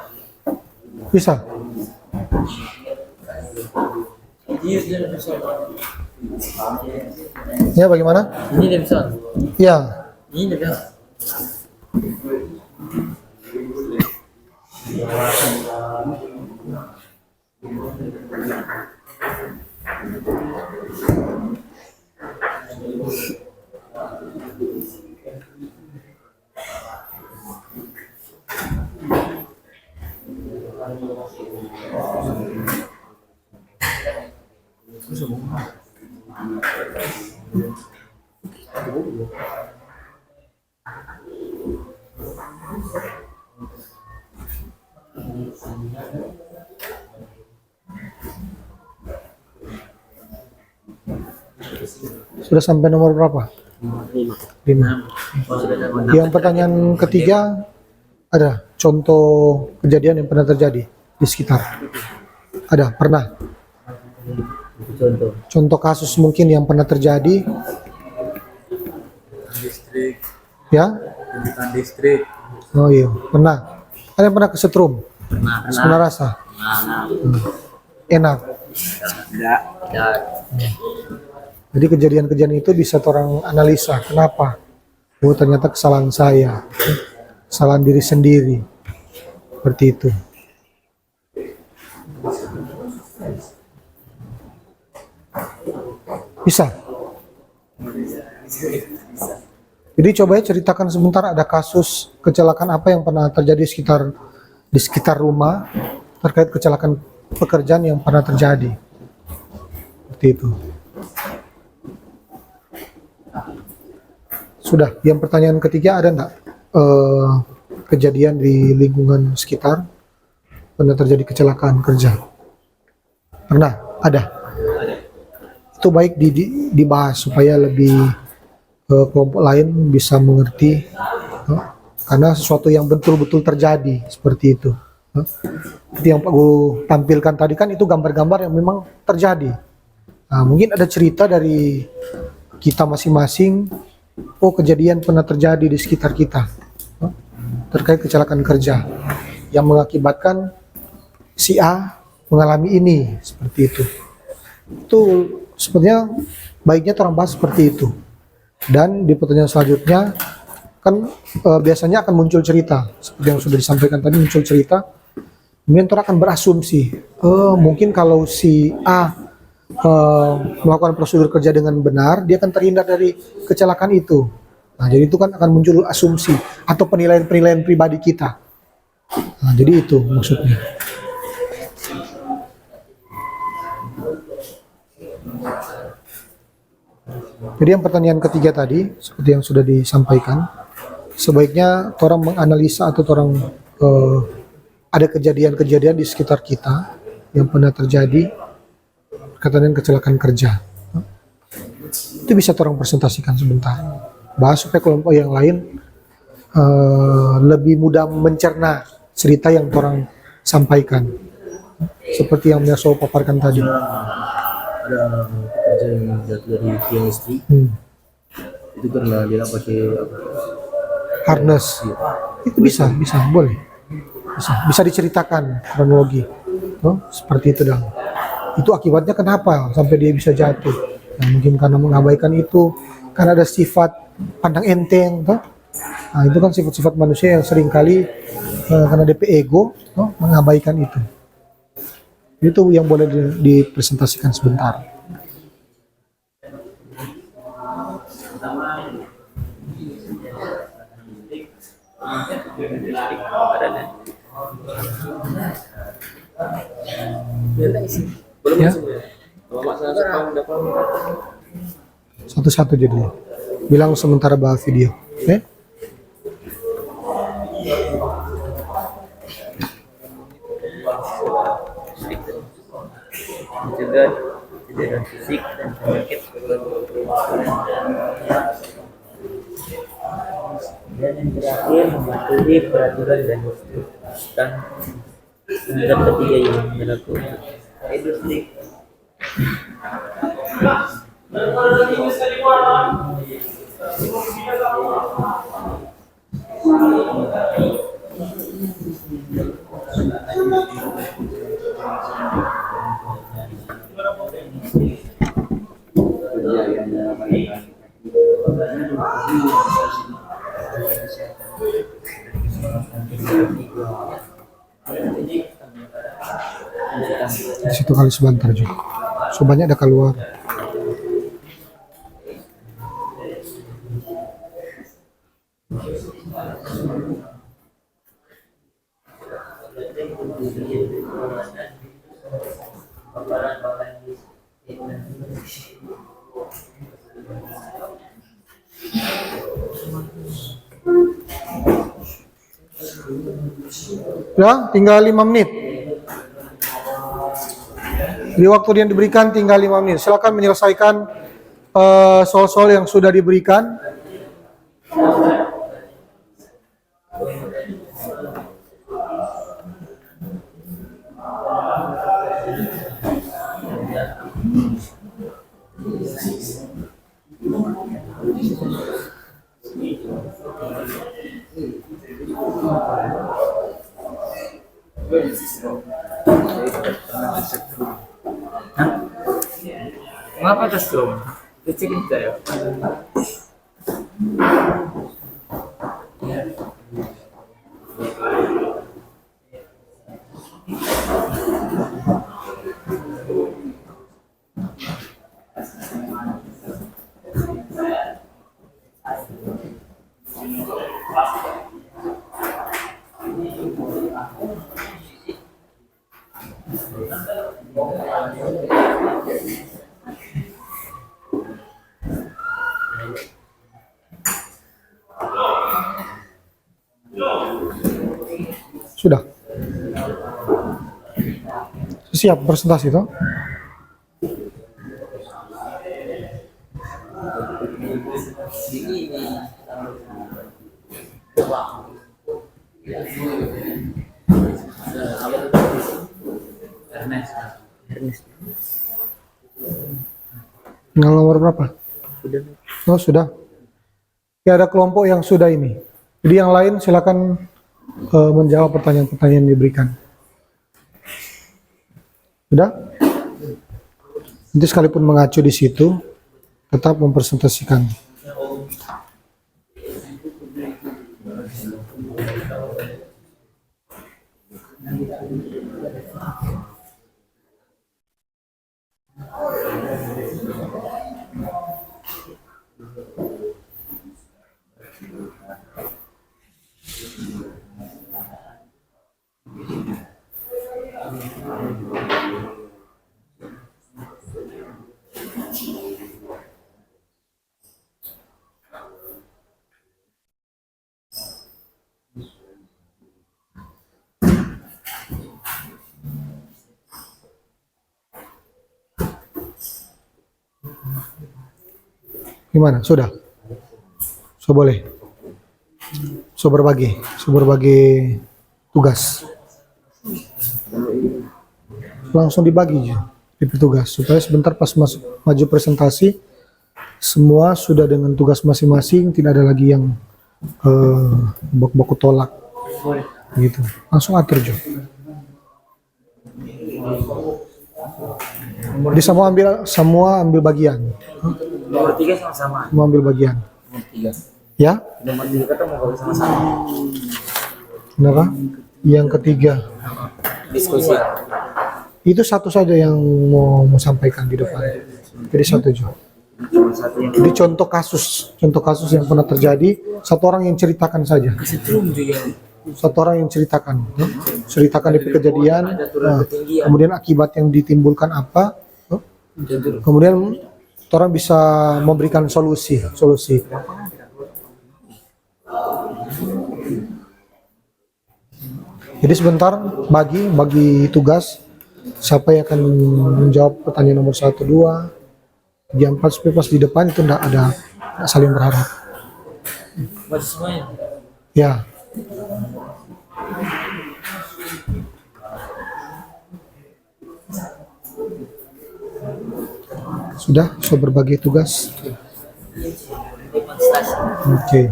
Ya, bagaimana? Ini dia bisa. Ya. Ini dia bisa. Sudah sampai nomor berapa? 5. Yang pertanyaan ketiga, ada contoh kejadian yang pernah terjadi di sekitar? Ada, pernah? Contoh kasus mungkin yang pernah terjadi? Distrik, Ya? pendidikan distrik. Oh iya, pernah. Ada yang pernah kesetrum? Pernah rasa? Enak. Ya. Jadi kejadian-kejadian itu bisa orang analisa. Kenapa? Oh, ternyata kesalahan saya. Kesalahan diri sendiri. Seperti itu. Bisa. Jadi coba ya ceritakan sebentar, ada kasus kecelakaan apa yang pernah terjadi di sekitar rumah terkait kecelakaan pekerjaan yang pernah terjadi. Seperti itu. Sudah, yang pertanyaan ketiga, ada enggak kejadian di lingkungan sekitar pernah terjadi kecelakaan kerja? Pernah? Ada? Itu baik dibahas supaya lebih kelompok lain bisa mengerti, karena sesuatu yang betul-betul terjadi seperti itu. Seperti yang Pak Guru tampilkan tadi kan itu gambar-gambar yang memang terjadi. Nah, mungkin ada cerita dari kita masing-masing. Oh, kejadian pernah terjadi di sekitar kita terkait kecelakaan kerja yang mengakibatkan si A mengalami ini, seperti itu. Itu sebenarnya baiknya orang bahas seperti itu. Dan di pertanyaan selanjutnya kan biasanya akan muncul cerita seperti yang sudah disampaikan tadi, muncul cerita. Kemudian orang akan berasumsi, mungkin kalau si A melakukan prosedur kerja dengan benar, dia akan terhindar dari kecelakaan itu. Nah, jadi itu kan akan muncul asumsi atau penilaian-penilaian pribadi kita. Nah, jadi itu maksudnya. Jadi yang pertanyaan ketiga tadi, seperti yang sudah disampaikan, sebaiknya orang menganalisa atau orang ada kejadian-kejadian di sekitar kita yang pernah terjadi berkaitan kecelakaan kerja. Itu bisa orang presentasikan sebentar. Bahas supaya kelompok yang lain lebih mudah mencerna cerita yang orang sampaikan. Seperti yang Miaso paparkan tadi. Ada pekerja yang jatuh dari tiang listrik. Itu karena dia pakai apa? Harness. Itu bisa, boleh. Bisa diceritakan kronologi. Seperti itu dong. Itu akibatnya kenapa sampai dia bisa jatuh? Nah, mungkin karena mengabaikan itu, karena ada sifat pandang enteng, toh? Nah, itu kan sifat-sifat manusia yang seringkali karena DP ego, mengabaikan itu. Itu yang boleh dipresentasikan sebentar. Ya. Satu-satu jadi. Bilang sementara bahas video. Oke? Mencegah cedera fisik dan penyakit dan yang terakhir mematuhi peraturan dan tentang standar ketiga yang berlaku untuk industri. Di situ kali sebentar juga. So banyak ada keluar. Ya, tinggal 5 menit. Di waktu yang diberikan tinggal 5 menit. Silakan menyelesaikan soal-soal yang sudah diberikan. Mengapa kesum? Kecilin saya. Sudah. Siap presentasi toh? Tinggal nomor berapa? Oh sudah. Ya ada kelompok yang sudah ini. Jadi yang lain silakan menjawab pertanyaan-pertanyaan yang diberikan. Sudah? Nanti sekalipun mengacu di situ, tetap mempresentasikan. Gimana? Sudah? So boleh? So berbagi tugas. Langsung dibagi di tugas supaya sebentar pas masuk maju presentasi semua sudah dengan tugas masing-masing, tidak ada lagi yang baku tolak gitu. Langsung atur Jo. Jadi semua ambil bagian. Nomor 3 sama-sama. Semua ambil bagian. Nomor 3. Ya? Nomor 3 kata mau kalau sama-sama. Kenapa? Yang ketiga. Diskusi. Itu satu saja yang mau sampaikan di depan. Jadi satu aja. Cuma satu yang Jadi contoh kasus yang pernah terjadi, satu orang yang ceritakan saja. kesetrum juga. Satu orang yang ceritakan di kejadian, kemudian akibat yang ditimbulkan apa, kemudian orang bisa memberikan solusi. Jadi sebentar bagi tugas siapa yang akan menjawab pertanyaan nomor 1, 2, 3, 4 supaya pas di depan itu enggak saling berharap. Buat semuanya. Ya. Sudah berbagi tugas. Demonstrasi. Oke.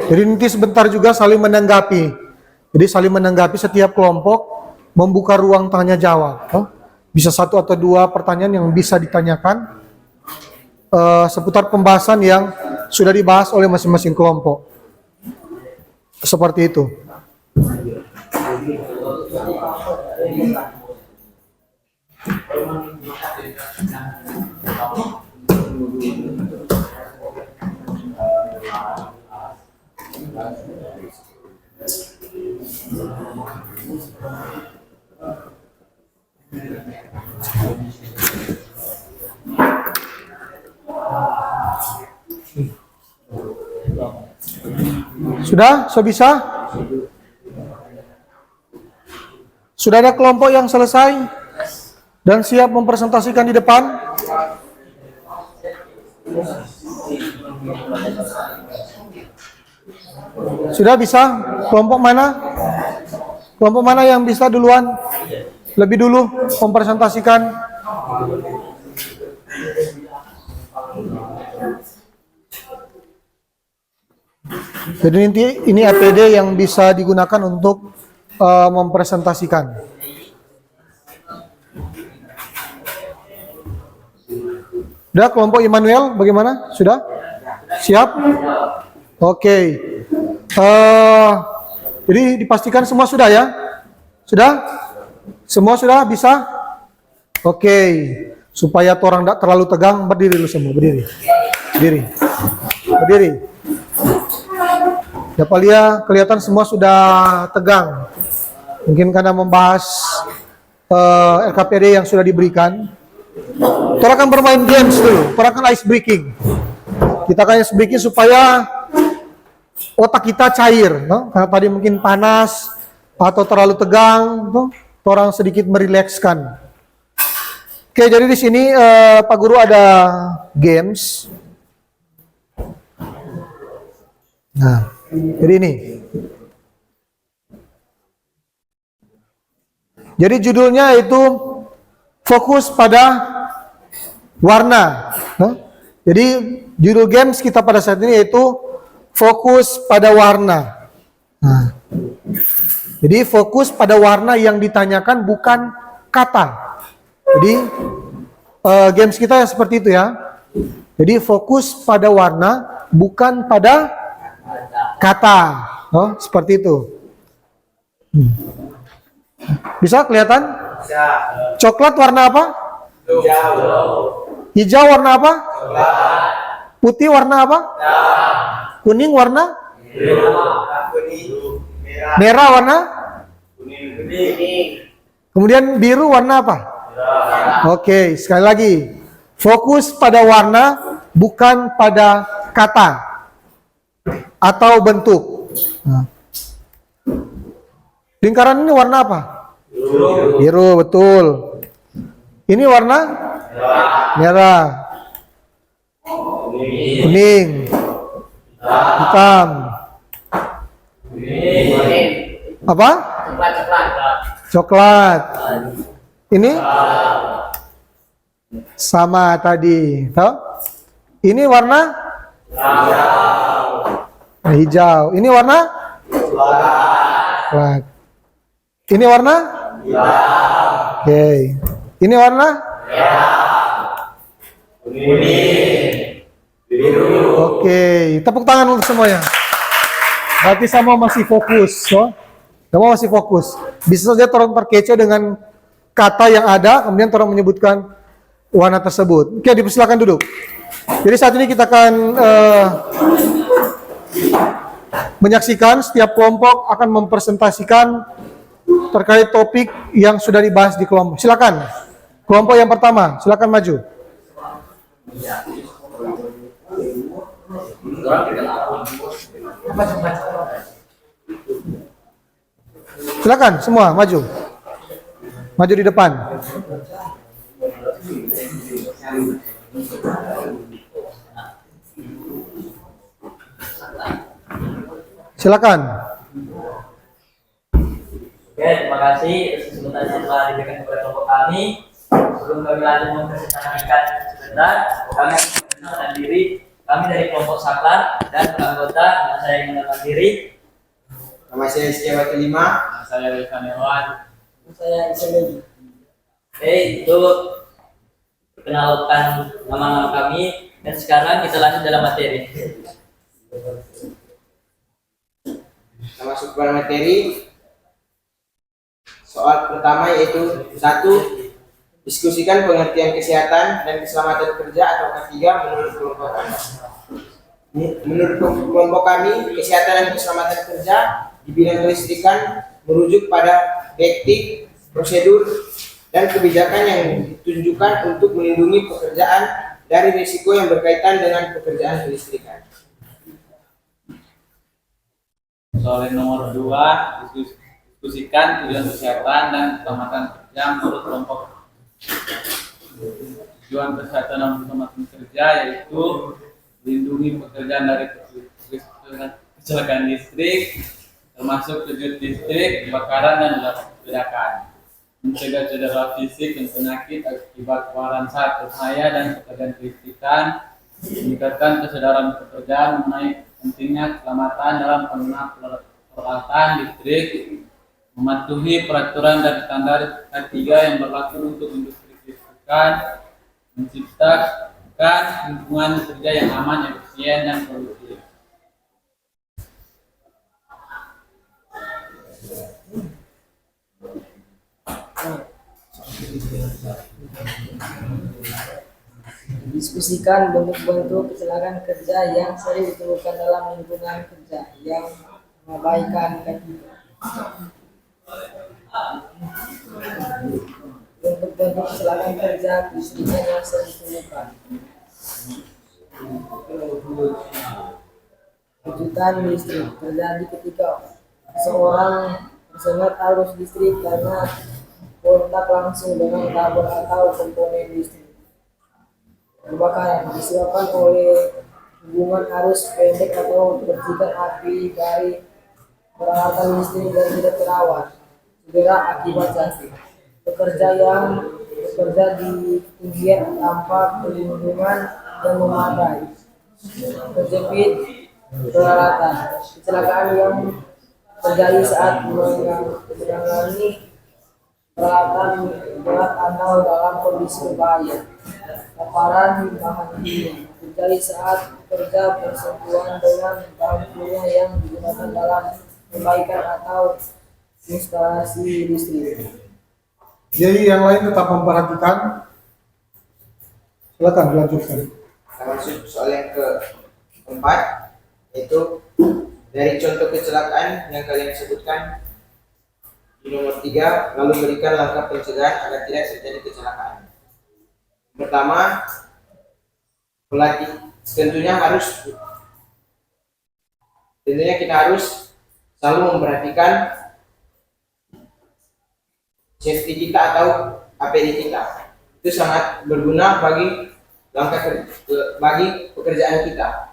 Jadi nanti sebentar juga saling menanggapi. Jadi saling menanggapi, setiap kelompok membuka ruang tanya jawab. Bisa 1 atau 2 pertanyaan yang bisa ditanyakan seputar pembahasan yang sudah dibahas oleh masing-masing kelompok. Seperti itu. Sudah? Bisa? Sudah ada kelompok yang selesai dan siap mempresentasikan di depan? Sudah bisa? Kelompok mana? Kelompok mana yang bisa duluan? Lebih dulu mempresentasikan? Jadi nanti ini APD yang bisa digunakan untuk mempresentasikan. Sudah, kelompok Immanuel bagaimana? Sudah? Siap? Oke. Jadi dipastikan semua sudah ya? Sudah? Semua sudah bisa? Oke. Supaya orang tidak terlalu tegang, berdiri dulu semua, berdiri. Berdiri. Ya Palia, kelihatan semua sudah tegang. Mungkin karena membahas LKPD yang sudah diberikan. Kita akan bermain games dulu, kita akan ice breaking. Kita akan ice breaking supaya otak kita cair, no? Karena tadi mungkin panas atau terlalu tegang, no? Orang sedikit merilekskan. Oke, jadi di sini Pak Guru ada games. Nah, jadi ini. Jadi judulnya itu fokus pada warna. Jadi judul games kita pada saat ini yaitu fokus pada warna. Nah, jadi fokus pada warna yang ditanyakan bukan kata. Jadi games kita seperti itu ya. Jadi fokus pada warna bukan pada kata. Seperti itu. Bisa kelihatan? Coklat warna apa? Hijau warna apa? Putih warna apa? Kuning warna? Merah warna? Kemudian biru warna apa? Oke, sekali lagi. Fokus pada warna bukan pada kata atau bentuk. Lingkaran ini warna apa? Biru, betul. Ini warna? Merah. Kuning. Hitam. Apa? Coklat. Ini? Sama tadi. Tahu? Ini warna? Hijau. Ini warna? Coklat. Ini warna? Oke. Ini warna? Oke, tepuk tangan untuk semuanya. Berarti sama masih fokus, Kamu masih fokus. Bisa saja orang terkecoh dengan kata yang ada, kemudian orang menyebutkan warna tersebut. Oke, dipersilakan duduk. Jadi saat ini kita akan menyaksikan setiap kelompok akan mempresentasikan terkait topik yang sudah dibahas di kelompok. Silakan. Kelompok yang pertama, silakan maju. Silakan semua maju. Maju di depan. Silakan. Oke, terima kasih atas kesempatan yang telah diberikan kepada kelompok kami. Sebelum kami lanjut mempresentasikan sebentar, kami akan memperkenalkan diri. Kami dari kelompok Saklar dan anggota, nama saya yang mengenalkan diri. Nama saya Setiawa Kelima. Nama saya Rifan Irwan. Saya Ismail. Oke, itu perkenalkan nama-nama kami. Dan sekarang kita lanjut dalam materi. Kita masuk ke materi. Soal pertama yaitu 1. Diskusikan pengertian kesehatan dan keselamatan kerja atau K3 menurut kelompok kami. Menurut kelompok kami, kesehatan dan keselamatan kerja di bidang kelistrikan merujuk pada teknik, prosedur, dan kebijakan yang ditunjukkan untuk melindungi pekerjaan dari risiko yang berkaitan dengan pekerjaan kelistrikan. Soal yang nomor 2, diskusikan tujuan kesehatan dan keselamatan kerja menurut kelompok. Tujuan kesehatan dan keselamatan kerja yaitu melindungi pekerjaan dari kecelakaan listrik, termasuk terjun listrik, kebakaran dan ledakan, mencegah cedera fisik dan penyakit akibat keluaran saat berbahaya dan pekerjaan kelistrikan, meningkatkan kesadaran pekerjaan mengenai pentingnya keselamatan dalam penggunaan peralatan listrik, mematuhi peraturan dan standar K3 yang berlaku untuk industri kelistrikan, menciptakan lingkungan kerja yang aman, efisien, dan produktif. Diskusikan bentuk-bentuk kecelakaan kerja yang sering ditemukan dalam lingkungan kerja yang mengabaikan K3. Bentuk-bentuk kecelakaan kerja kelistrikan yang sering ditemukan. Kejutan listrik terjadi ketika seorang tersengat arus listrik karena kontak langsung dengan kabel atau komponen listrik. Kebakaran disebabkan oleh hubungan arus pendek atau percikan api dari peralatan listrik dan tidak terawat, cedera akibat jatuh. Pekerja yang bekerja di ketinggian tanpa perlindungan yang memadai, terjepit peralatan, kecelakaan yang terjadi saat menangani peralatan berat atau dalam kondisi berbahaya. Paparan bahan kimia terjadi saat kerja bersentuhan dengan bahan kimia yang digunakan dalam perbaikan atau instalasi listrik. Jadi yang lain tetap memperhatikan. Silakan dilanjutkan. Kita masuk soal yang keempat, yaitu dari contoh kecelakaan yang kalian sebutkan di nomor 3, lalu berikan langkah pencegahan agar tidak terjadi kecelakaan. Pertama, pelatih tentunya kita harus selalu memperhatikan safety kita atau APD kita. Itu sangat berguna bagi pekerjaan kita.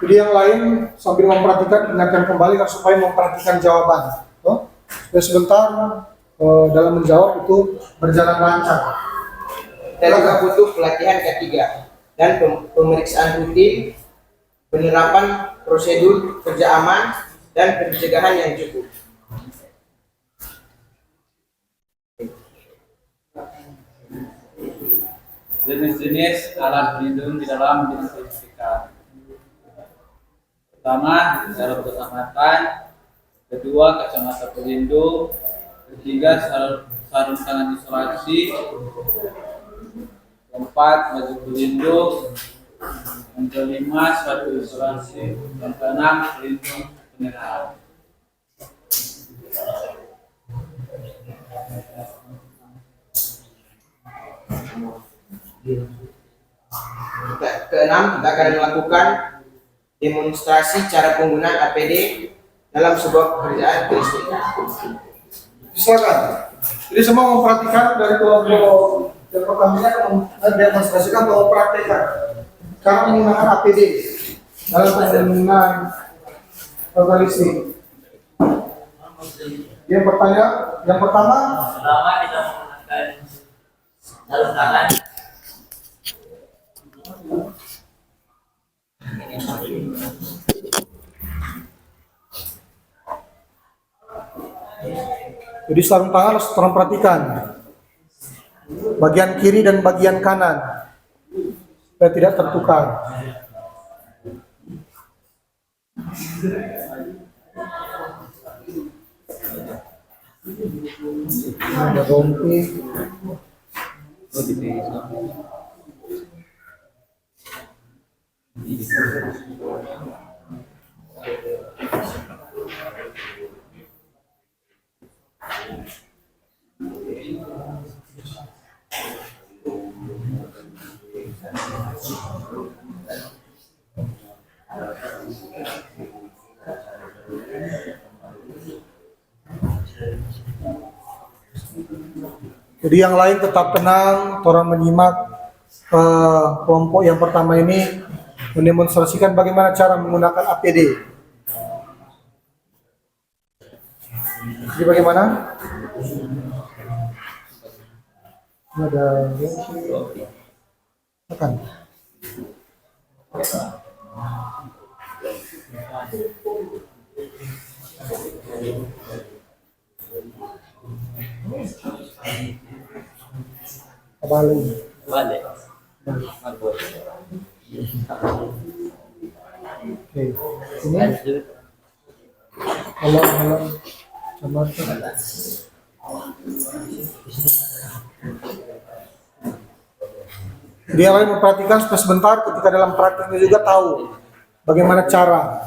Jadi yang lain sambil memperhatikan, ingatkan kembali supaya memperhatikan jawaban. Dan sebentar dalam menjawab itu berjalan lancar. Kita juga butuh pelatihan K3 dan pemeriksaan rutin, penerapan prosedur kerja aman, dan pencegahan yang cukup. Jenis-jenis alat pelindung di dalam bidang kelistrikan. Pertama, sarung keselamatan. Kedua, kacamata pelindung. Ketiga, sarung tangan isolasi. Keempat, baju pelindung. Yang kelima, sepatu isolasi. Yang keenam, pelindung penerangan. Keenam, kita akan melakukan demonstrasi cara penggunaan APD dalam sebuah pekerjaan kelistrikan. Silakan. Jadi semua memperhatikan dari kelompok yang pertamanya mendemonstrasikan atau mempraktekkan cara menggunakan APD dalam penggunaan listrik. Yang pertama, Selama kita menggunakan sarung tangan, jadi sarung tangan harus tolong perhatikan bagian kiri dan bagian kanan supaya tidak tertukar. Ada rompi. Jadi yang lain tetap tenang, orang menyimak kelompok yang pertama ini mendemonstrasikan bagaimana cara menggunakan APD. Jadi bagaimana? Ini ada tekan. Kembali. balik. Oke. Ini Lanjut. kalau sama dia lain memperhatikan supaya sebentar ketika dalam prakteknya juga tahu bagaimana cara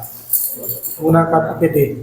menggunakan APD.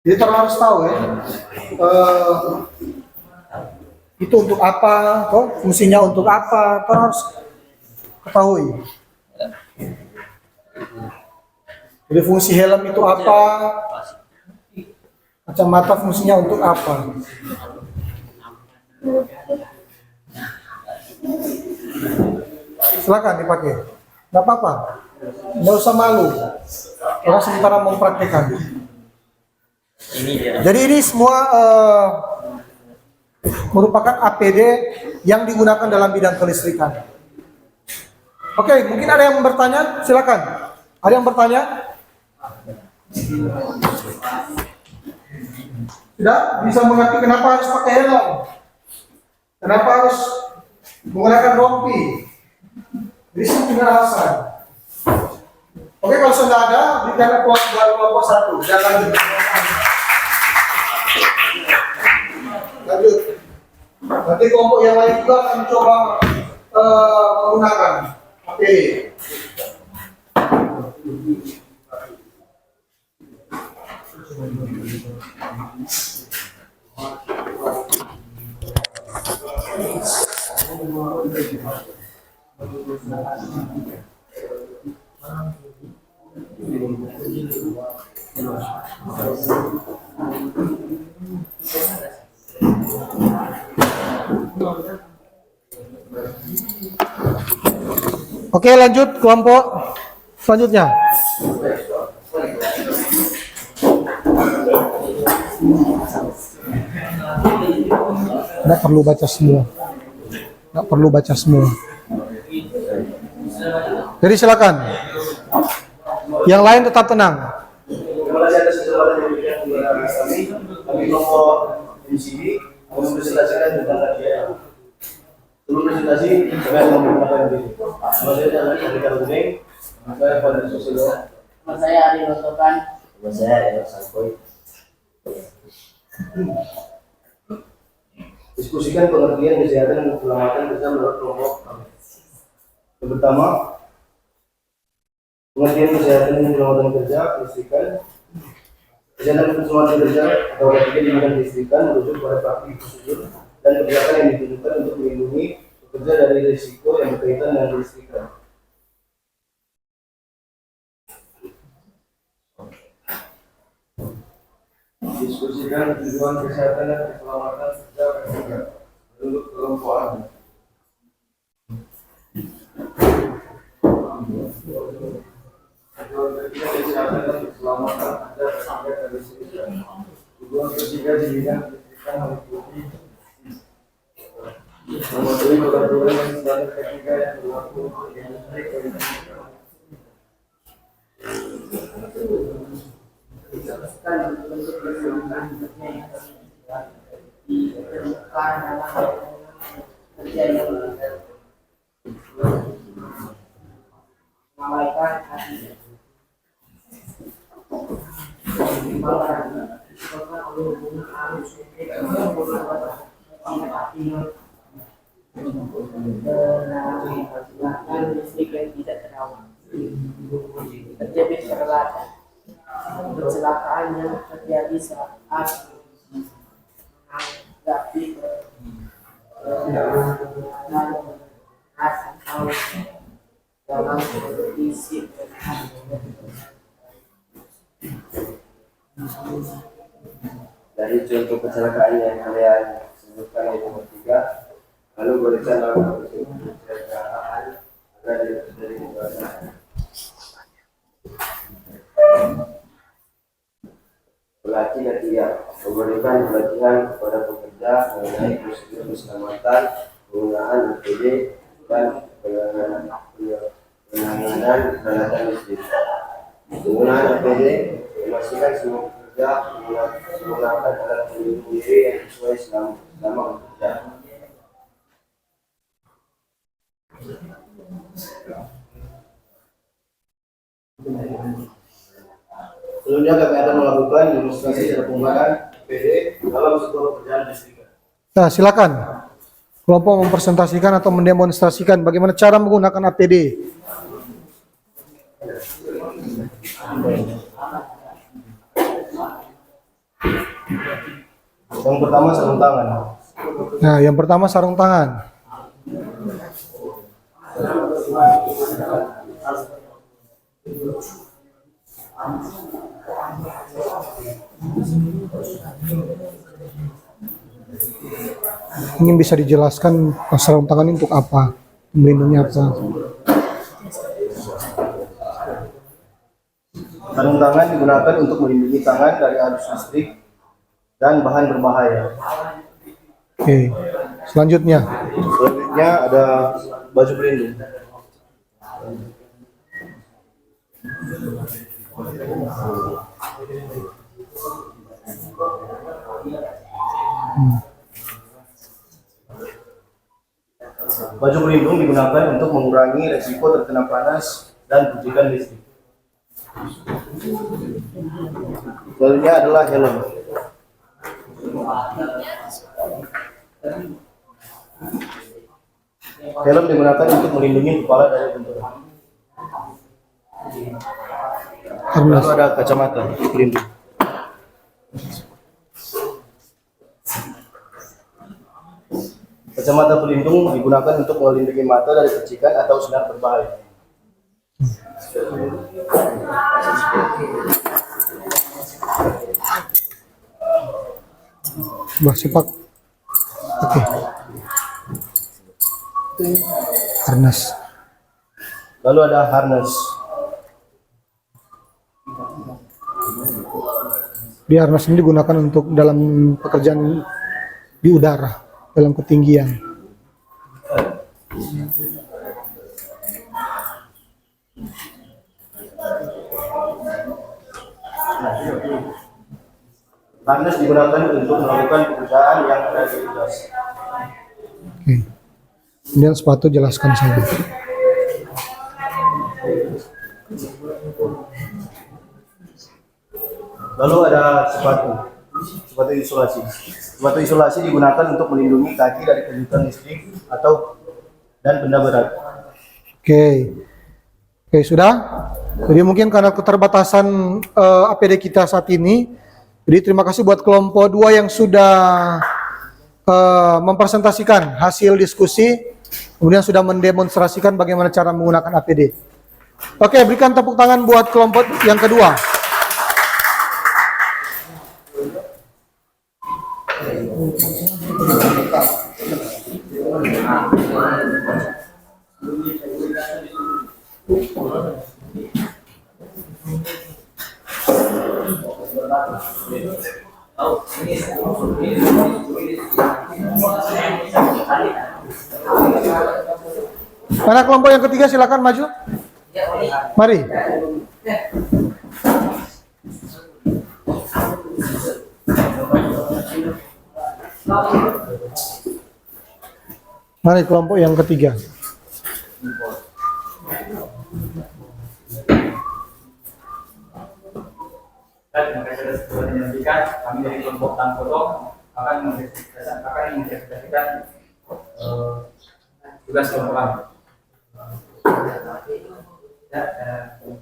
Jadi kita harus tahu ya, itu untuk apa, toh fungsinya untuk apa, kita harus ketahui. Jadi fungsi helm itu apa, kacamata fungsinya untuk apa. Silakan dipakai, nggak apa-apa, nggak usah malu. Orang sementara mempraktekkan. Ini dia. Jadi ini semua merupakan APD yang digunakan dalam bidang kelistrikan. Oke, mungkin ada yang bertanya, silakan. Ada yang bertanya? Tidak bisa mengerti kenapa harus pakai helm? Kenapa harus menggunakan rompi? Jadi saya punya alasan. Oke, kalau sudah ada, berikan kelompok satu. Jangan lanjut. Nanti kelompok yang lain juga akan coba menggunakan APD. Oke, lanjut kelompok selanjutnya. Nggak perlu baca semua. Nggak perlu baca semua. Jadi silakan. Yang lain tetap tenang. Terima kasih atas kesempatan yang diberikan kepada kami. Kami kelompok MCD mempresentasikan tentang kajian. Sebelum presentasi, kami akan memperkenalkan diri. Nama saya adalah Ricardo Kuning. Saya pada sosial. Nama saya Ari Rotokan. Nama saya Edo Sankoy. Diskusikan pengertian kesehatan dan keselamatan kerja menurut kelompok kami. Yang pertama, pengertian kesehatan dan keselamatan kerja kelistrikan. Kesehatan dan keselamatan kerja atau ketiga di bidang kelistrikan merujuk pada praktik prosedur dan kebijakan yang ditujukan untuk melindungi pekerja dari risiko yang berkaitan dengan kelistrikan. Diskusikan tujuan kesehatan dan keselamatan kerja ketiga menurut kelompok kami. Tujuan ketiga kesehatan dan keselamatan kerja ketiga dari kelistrikan. Tujuan ketiga di bidang kelistrikan meliputi mematuhi peraturan dan standar ketiga yang berlaku untuk industri kelistrikan. Menjelaskan bentuk keselamatan kerja yang ditemukan dalam kerja yang melalaikan hati. Disebabkan oleh hubungan arus listrik yang dengan listrik yang tidak terawat. Terjadi peralatan. Kecelakaan yang terjadi saat menghadapi atau dalam kondisi Dari contoh kecelakaan yang kalian sebutkan yang nomor 3, lalu berikan nama kecelakaan agar tidak terjadi kecelakaan. Pelatih ketiga memberikan pelatihan kepada pekerja mengenai prosedur keselamatan, penggunaan APD dan penanganan peralatan listrik. Penggunaan APD memastikan semua pekerja menggunakan alat pelindung diri yang sesuai selama bekerja. Selanjutnya kami akan melakukan demonstrasi secara penggunaan APD dalam sebuah pekerjaan listrik. Nah, silakan. Kelompok mempresentasikan atau mendemonstrasikan bagaimana cara menggunakan APD. Yang pertama sarung tangan. Nah, yang pertama sarung tangan. Ini bisa dijelaskan sarung tangan ini untuk apa? Melindungi apa? Sarung tangan digunakan untuk melindungi tangan dari arus listrik dan bahan berbahaya. Oke, selanjutnya. Selanjutnya ada baju pelindung. Baju pelindung digunakan untuk mengurangi resiko terkena panas dan percikan listrik. Selanjutnya adalah helm. Helm digunakan untuk melindungi kepala dari benturan. Lalu ada kacamata pelindung. Kacamata pelindung digunakan untuk melindungi mata dari percikan atau sinar berbahaya. Bah sepak. Oke. Harness. Lalu ada harness. Di harness ini digunakan untuk dalam pekerjaan di udara, dalam ketinggian. Harness digunakan untuk melakukan pekerjaan yang ada di atas. Oke. Kemudian sepatu jelaskan saja. Lalu ada sepatu isolasi. Sepatu isolasi digunakan untuk melindungi kaki dari kejutan listrik dan benda berat. Oke. Oke, sudah. Jadi mungkin karena keterbatasan APD kita saat ini, jadi terima kasih buat kelompok 2 yang sudah mempresentasikan hasil diskusi, kemudian sudah mendemonstrasikan bagaimana cara menggunakan APD. Oke, berikan tepuk tangan buat kelompok yang kedua. Mana kelompok yang ketiga, silakan maju. Mari. Mari kelompok yang ketiga. Terima kasih atas kesempatan yang diberikan. Kami dari kelompok Tangkoto akan menginterpretasikan tugas kelompok kami. Ya,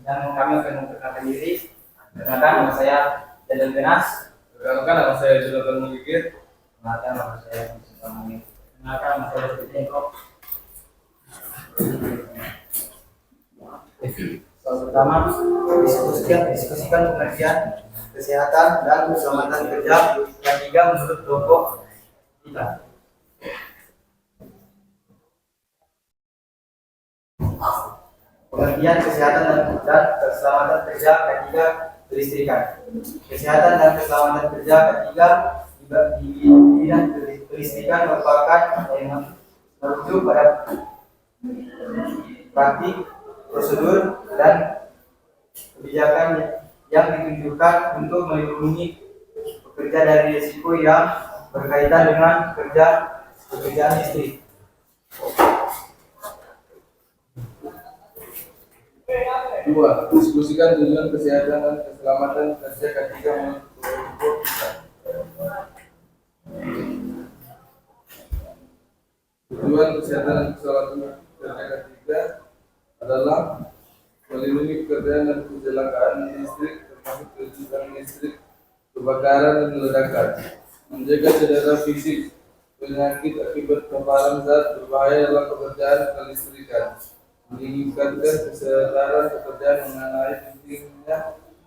dan kami akan memperkenalkan diri. Perkenalkan, nama saya Jadan Genas. Perkenalkan, nama saya Jonathan Mulikir. Perkenalkan, nama saya Mustafa Muni. Perkenalkan, nama saya Jengkok. Pertama, diskusikan pengertian kesehatan dan keselamatan kerja yang tiga menurut kelompok kita. Pengertian kesehatan dan keselamatan kerja ketiga kelistrikan. Kesehatan dan keselamatan kerja ketiga di bidang kelistrikan merupakan yang merujuk pada praktik, prosedur, dan kebijakan yang ditunjukkan untuk melindungi pekerja dari risiko yang berkaitan dengan pekerjaan listrik. Dua, diskusikan tujuan kesehatan dan keselamatan kerja ketiga menurut kelompok kita. Tujuan kesehatan dan keselamatan kerja ketiga adalah melindungi pekerjaan dan kecelakaan listrik, termasuk kerusakan listrik, kebakaran dan ledakan, menjaga cedera fisik, penyakit akibat paparan zat berbahaya dalam pekerjaan kelistrikan, meningkatkan kesadaran pekerjaan mengenai pentingnya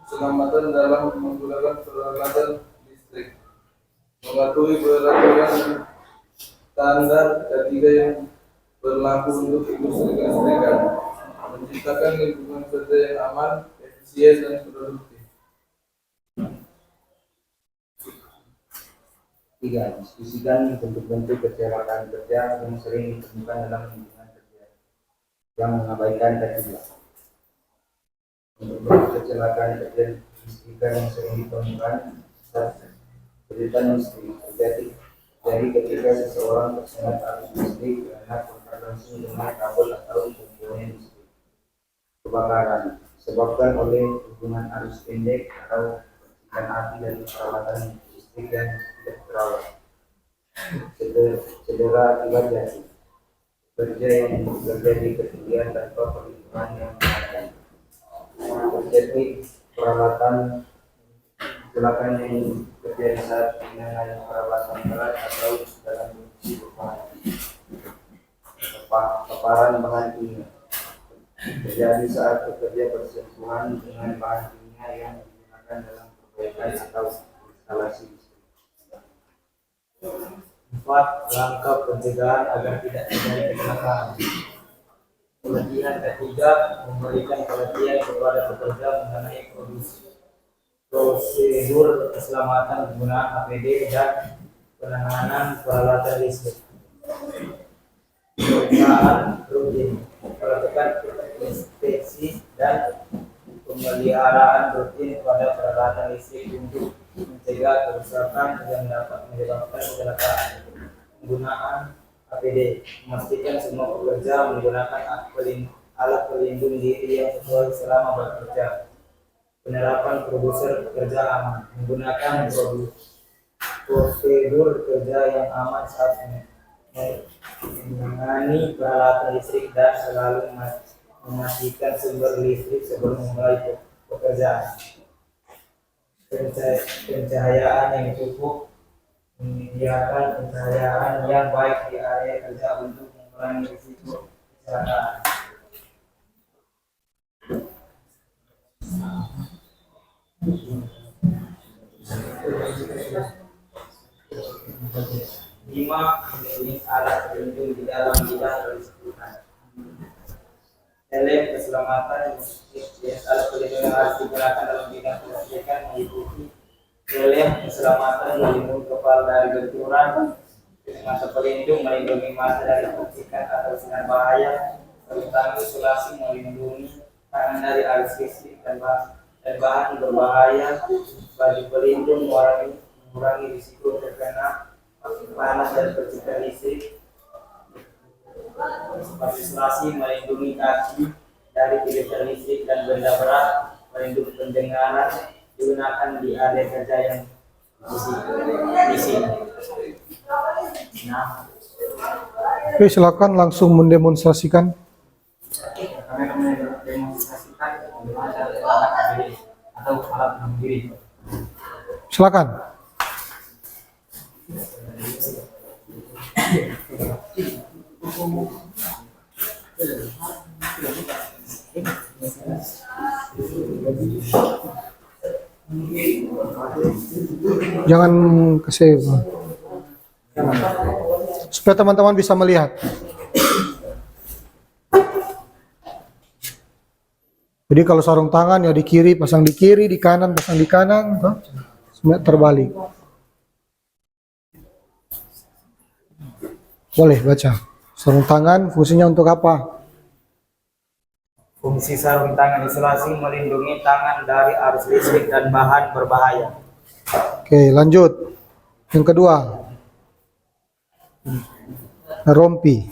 keselamatan dalam menggunakan peralatan listrik, mematuhi peraturan standar ketiga yang berlaku untuk industri kelistrikan, menciptakan lingkungan kerja yang aman, efisien, dan produktif. 3. Diskusikan bentuk-bentuk kecelakaan kerja yang sering ditemukan dalam lingkungan kerja yang mengabaikan ketiga. Bentuk-bentuk kecelakaan kerja kelistrikan yang sering ditemukan kesulitan listrik terjadi ketika seseorang tersengat arus listrik karena kontak langsung dengan kabel atau komponen listrik. Kebakaran disebabkan oleh hubungan arus pendek atau percikan api dari peralatan listrik yang tidak terawat. Cedera akibat jatuh, kerja yang bekerja di ketinggian tanpa perlindungan yang memadai, terjadi peralatan kecelakaan yang terjadi saat penggunaan peralatan berat atau dalam kondisi berbahaya. Paparan bahan kimia terjadi saat bekerja bersentuhan dengan bahan kimia yang digunakan dalam perbaikan atau instalasi listrik. keempat, langkah pencegahan agar tidak terjadi kecelakaan. Pelatihan ketiga, memberikan pelatihan kepada pekerja mengenai prosedur keselamatan penggunaan APD dan penanganan peralatan listrik. Pemeriksaan rutin, melakukan inspeksi dan pemeliharaan rutin pada peralatan listrik untuk mencegah kerusakan yang dapat menyebabkan kecelakaan. Penggunaan APD, memastikan semua pekerja menggunakan alat pelindung diri yang sesuai selama bekerja. Penerapan produser kerja aman, menggunakan prosedur kerja yang aman saat menangani peralatan listrik dan selalu mematikan sumber listrik sebelum memulai pekerjaan. Pencahayaan yang cukup, menyediakan pencahayaan yang baik di area kerja untuk mengurangi risiko kecelakaan. Lima, jenis alat pelindung di dalam bidang kelistrikan. Helm keselamatan, jenis alat pelindung yang harus digunakan dalam bidang kelistrikan meliputi helm keselamatan melindungi kepala dari benturan, mata pelindung melindungi mata dari percikan atau sinar bahaya, terutama isolasi melindungi tangan dari arus listrik dan bahan berbahaya, baju pelindung mengurangi risiko terkena panas dan percikan listrik, isolasi melindungi kaki dari gigitan listrik dan benda berat, melindungi pendengaran, digunakan di area kerja yang bising. Nah, Oke, silakan langsung mendemonstrasikan. kami akan mendemonstrasikan penggunaan alat APD atau alat pelindung diri. Silakan. Jangan kasih supaya teman-teman bisa melihat. Jadi kalau sarung tangan ya di kiri pasang di kiri, di kanan pasang di kanan, toh. Semua terbalik. Boleh baca. Sarung tangan fungsinya untuk apa? Fungsi sarung tangan isolasi melindungi tangan dari arus listrik dan bahan berbahaya. Oke, lanjut. Yang kedua. Rompi.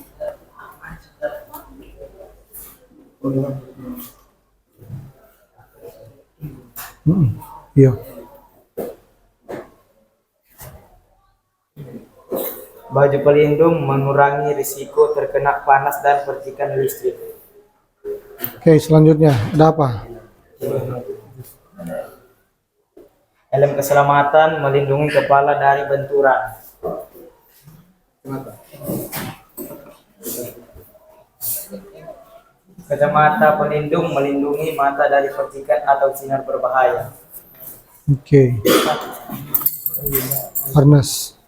Iya. Baju pelindung mengurangi risiko terkena panas dan percikan listrik. Oke, selanjutnya ada apa? Helm keselamatan melindungi kepala dari benturan. Kacamata pelindung melindungi mata dari percikan atau sinar berbahaya. Oke. Harness.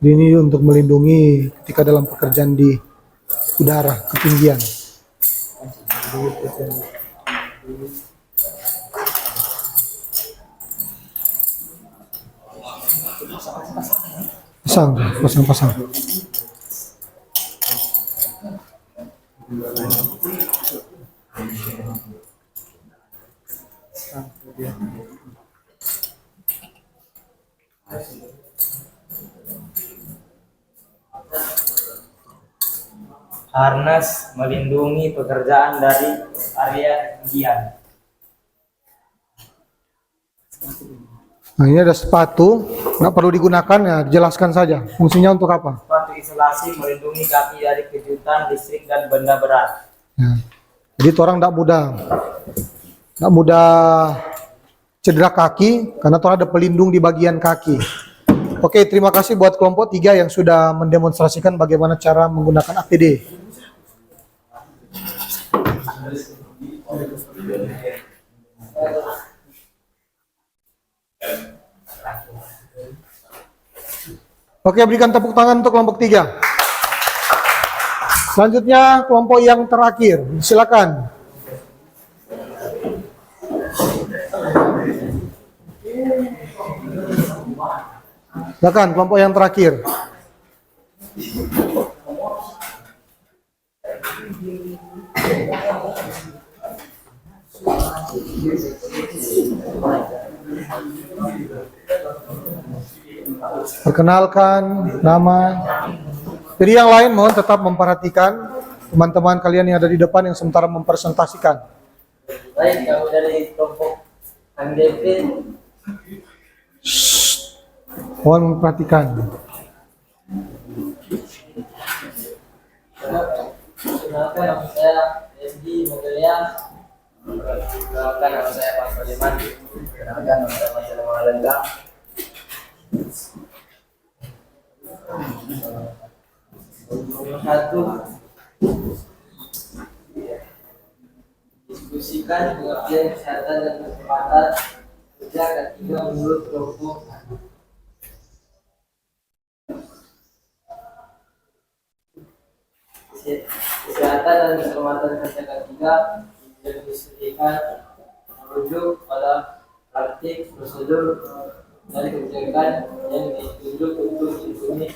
Ini untuk melindungi ketika dalam pekerjaan di udara, ketinggian. Pasang. Harness melindungi pekerjaan dari area ketinggian. Nah, ini ada sepatu, nggak perlu digunakan ya, jelaskan saja. Fungsinya untuk apa? Sepatu isolasi melindungi kaki dari kejutan listrik dan benda berat. Ya. Jadi orang nggak mudah cedera kaki karena orang ada pelindung di bagian kaki. Oke, terima kasih buat kelompok 3 yang sudah mendemonstrasikan bagaimana cara menggunakan APD. Oke, berikan tepuk tangan untuk kelompok 3. Selanjutnya kelompok yang terakhir, silakan. Silakan kelompok yang terakhir. Perkenalkan nama. Jadi yang lain mohon tetap memperhatikan teman-teman kalian yang ada di depan yang sementara mempresentasikan. Baik, kamu dari kelompok MDP. Mohon memperhatikan. Perkenalkan nama saya Endi Mogelia. Perkenalkan nama saya Mas Suleman. Perkenalkan nama saya Mas Suleman Lendang. Satu, diskusikan pengertian kesehatan dan kesempatan kerja ketiga menurut kelompok. Kesehatan dan keselamatan kerja ketiga didiskusikan merujuk pada praktik prosedur dan kebijakan yang ditunjuk untuk melindungi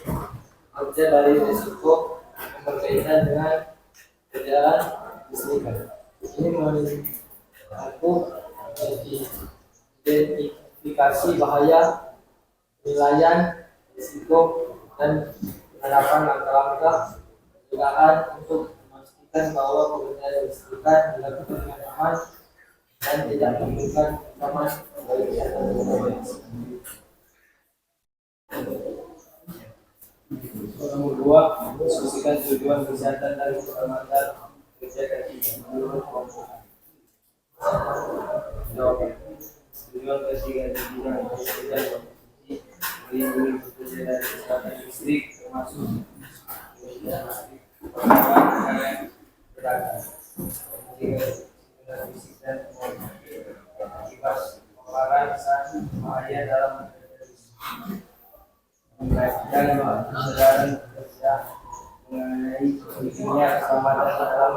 kerja dari risiko yang berkaitan dengan kerjaan listrikan. Ini mengaku identifikasi bahaya, penilaian risiko, dan penerapan langkah-langkah pencegahan untuk memastikan bahwa pekerjaan listrikan dilakukan dengan aman dan tidak menimbulkan ancaman bagi kesehatan manusia. Nomor 2, diskusikan tujuan kesehatan dan keselamatan kerja ketiga menurut kelompok. Tujuan ketiga di bidang pekerjaan profesi melindungi pekerja dari kesehatan listrik termasuk perawatan fisik dan akibat paparan saat bahaya dalam dan kesadaran kerja mengenai pentingnya keselamatan dalam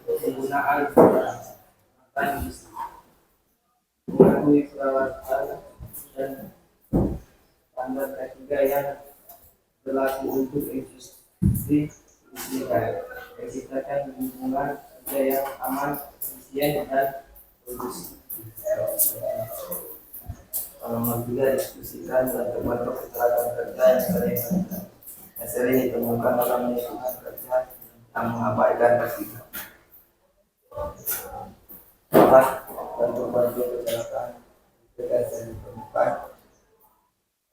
penggunaan peralatan listrik, mengakui perawatan dan standar ketiga yang berlaku untuk industri listrikan, menciptakan lingkungan kerja yang aman, efisien, dan produktif. Nomor 3, diskusikan bentuk kecelakaan kerja yang sering ditemukan dalam lingkungan kerja yang mengabaikan risiko. 4, bentuk kecelakaan kerja yang sering ditemukan.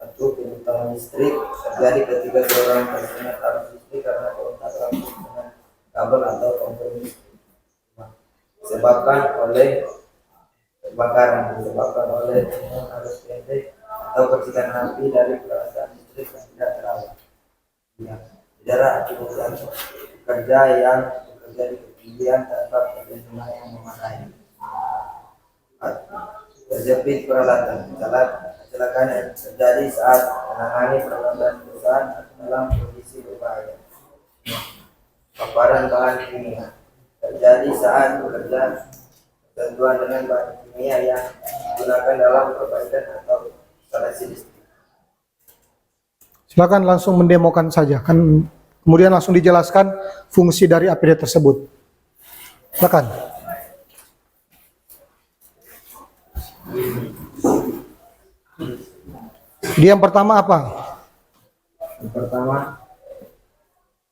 1. Penyumbatan listrik terjadi ketika seorang terkena arus listrik karena kontak langsung dengan kabel atau komponen listrik. Disebabkan oleh kebakaran, disebabkan oleh arus pendek atau percikan api dari peralatan listrik yang tidak terawat. Jarak aktivitas kerja yang bekerja di ketinggian tanpa perlindungan yang memadai. Terjepit peralatan, kecelakaan yang terjadi saat menangani peralatan perusahaan dalam kondisi berbahaya. Paparan bahan kimia terjadi saat bekerja tentuan dengan bahan kimia yang digunakan dalam perbaikan atau instalasi listrik. Silakan langsung mendemokan saja, kan kemudian langsung dijelaskan fungsi dari APD tersebut. Silakan. Dia yang pertama apa? Yang pertama,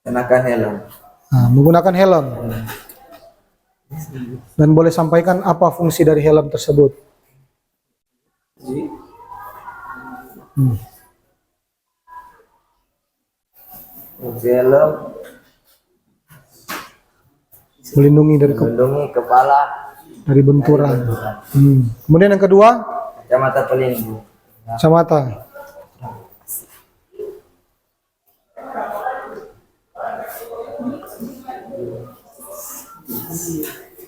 kenakan helm. Nah, menggunakan helm. Dan boleh sampaikan apa fungsi dari helm tersebut? Fungsi helm Melindungi dari melindungi kepala dari benturan. Kemudian yang kedua, kacamata pelindung. kacamata.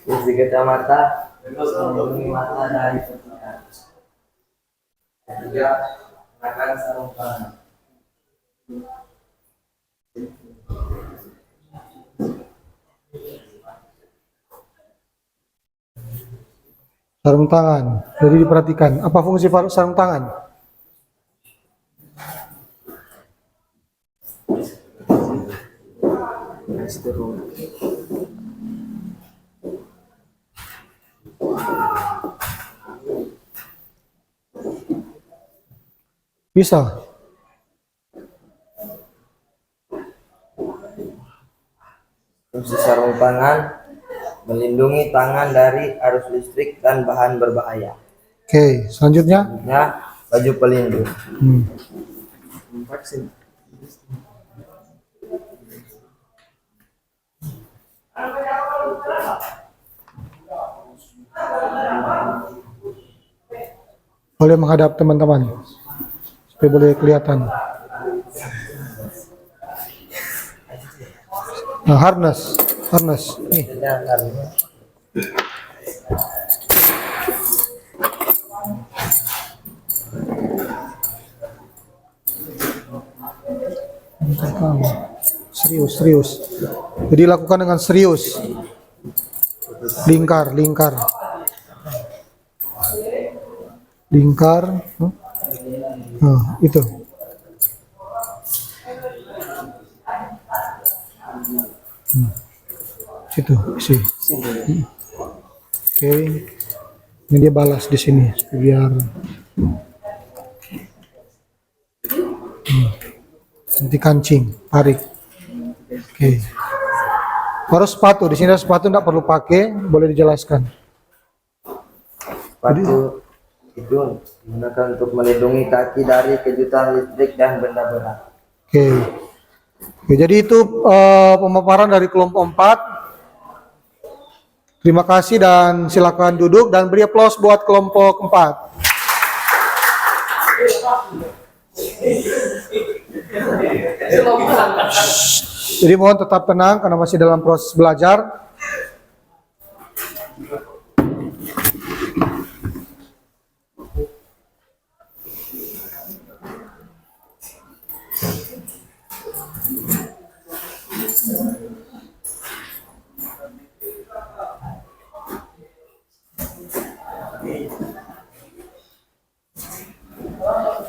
Fungsi kacamata melindungi mata dari percikan. Ketiga, kenakan sarung tangan Sarung tangan. Jadi diperhatikan. Apa fungsi sarung tangan? Bisa. Fungsi sarung tangan melindungi tangan dari arus listrik dan bahan berbahaya. Oke, selanjutnya. Selanjutnya, baju pelindung. Boleh menghadap teman-teman supaya boleh kelihatan. Nah, harness nih. Serius. Jadi lakukan dengan serius. Lingkar. Nah, itu. Situ, isi. Oke. Ini dia balas di sini biar nanti kancing, tarik. Oke. Baru sepatu, di sini ada sepatu enggak perlu pakai, boleh dijelaskan. Sepatu itu digunakan untuk melindungi kaki dari kejutan listrik dan benda berat. Oke. Oke, jadi itu pemaparan dari kelompok 4. Terima kasih dan silakan duduk dan beri aplaus buat kelompok 4. Jadi mohon tetap tenang karena masih dalam proses belajar.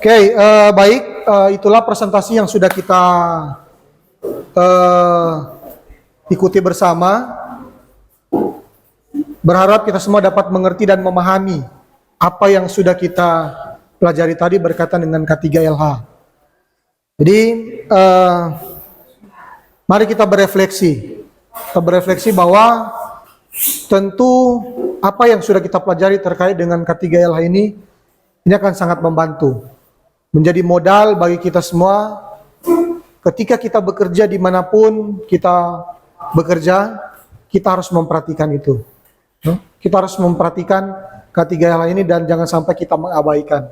Oke, baik, itulah presentasi yang sudah kita ikuti bersama. Berharap kita semua dapat mengerti dan memahami apa yang sudah kita pelajari tadi berkaitan dengan K3LH. Jadi, mari kita berefleksi. Kita berefleksi bahwa tentu apa yang sudah kita pelajari terkait dengan K3LH ini akan sangat membantu. Menjadi modal bagi kita semua ketika kita bekerja dimanapun kita bekerja, kita harus memperhatikan itu. Kita harus memperhatikan K3LH ini dan jangan sampai kita mengabaikan.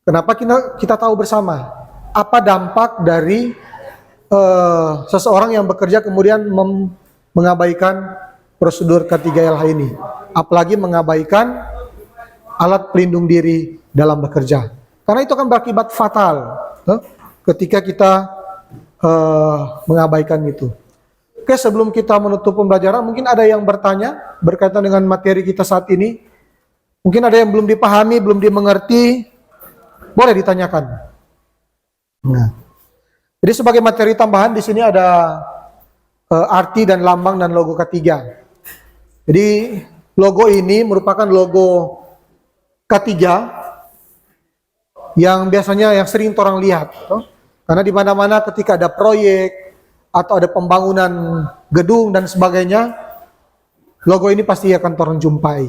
Kenapa kita tahu bersama apa dampak dari seseorang yang bekerja kemudian mengabaikan prosedur K3LH ini, apalagi mengabaikan alat pelindung diri dalam bekerja. Karena itu akan berakibat fatal ketika kita mengabaikan itu. Oke, sebelum kita menutup pembelajaran, mungkin ada yang bertanya berkaitan dengan materi kita saat ini. Mungkin ada yang belum dipahami, belum dimengerti, boleh ditanyakan. Nah, jadi sebagai materi tambahan di sini ada arti dan lambang dan logo K3. Jadi logo ini merupakan logo K3 yang biasanya yang sering orang lihat, karena di mana-mana ketika ada proyek atau ada pembangunan gedung dan sebagainya, logo ini pasti akan orang jumpai.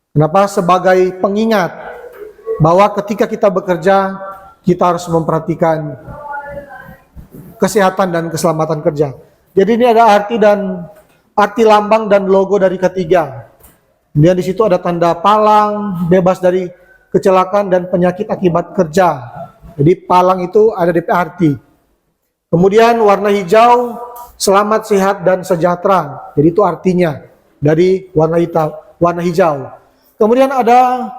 Kenapa? Sebagai pengingat bahwa ketika kita bekerja, kita harus memperhatikan kesehatan dan keselamatan kerja. Jadi ini ada arti lambang dan logo dari K3. Kemudian di situ ada tanda palang, bebas dari kecelakaan dan penyakit akibat kerja. Jadi palang itu ada DP arti. Kemudian warna hijau, selamat, sehat, dan sejahtera. Jadi itu artinya dari warna hijau. Kemudian ada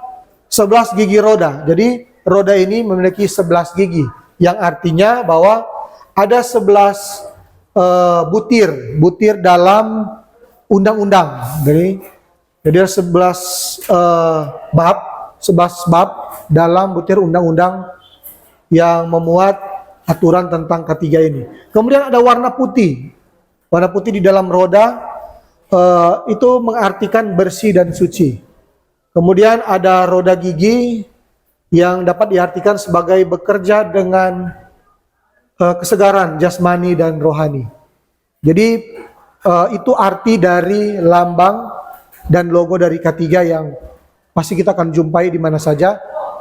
11 gigi roda. Jadi roda ini memiliki 11 gigi. yang artinya bahwa ada 11 butir dalam undang-undang. Jadi ada 11 bab dalam butir undang-undang yang memuat aturan tentang ketiga ini. Kemudian ada warna putih. Warna putih di dalam roda itu mengartikan bersih dan suci. Kemudian ada roda gigi yang dapat diartikan sebagai bekerja dengan kesegaran jasmani dan rohani. Jadi itu arti dari lambang dan logo dari K3 yang pasti kita akan jumpai di mana saja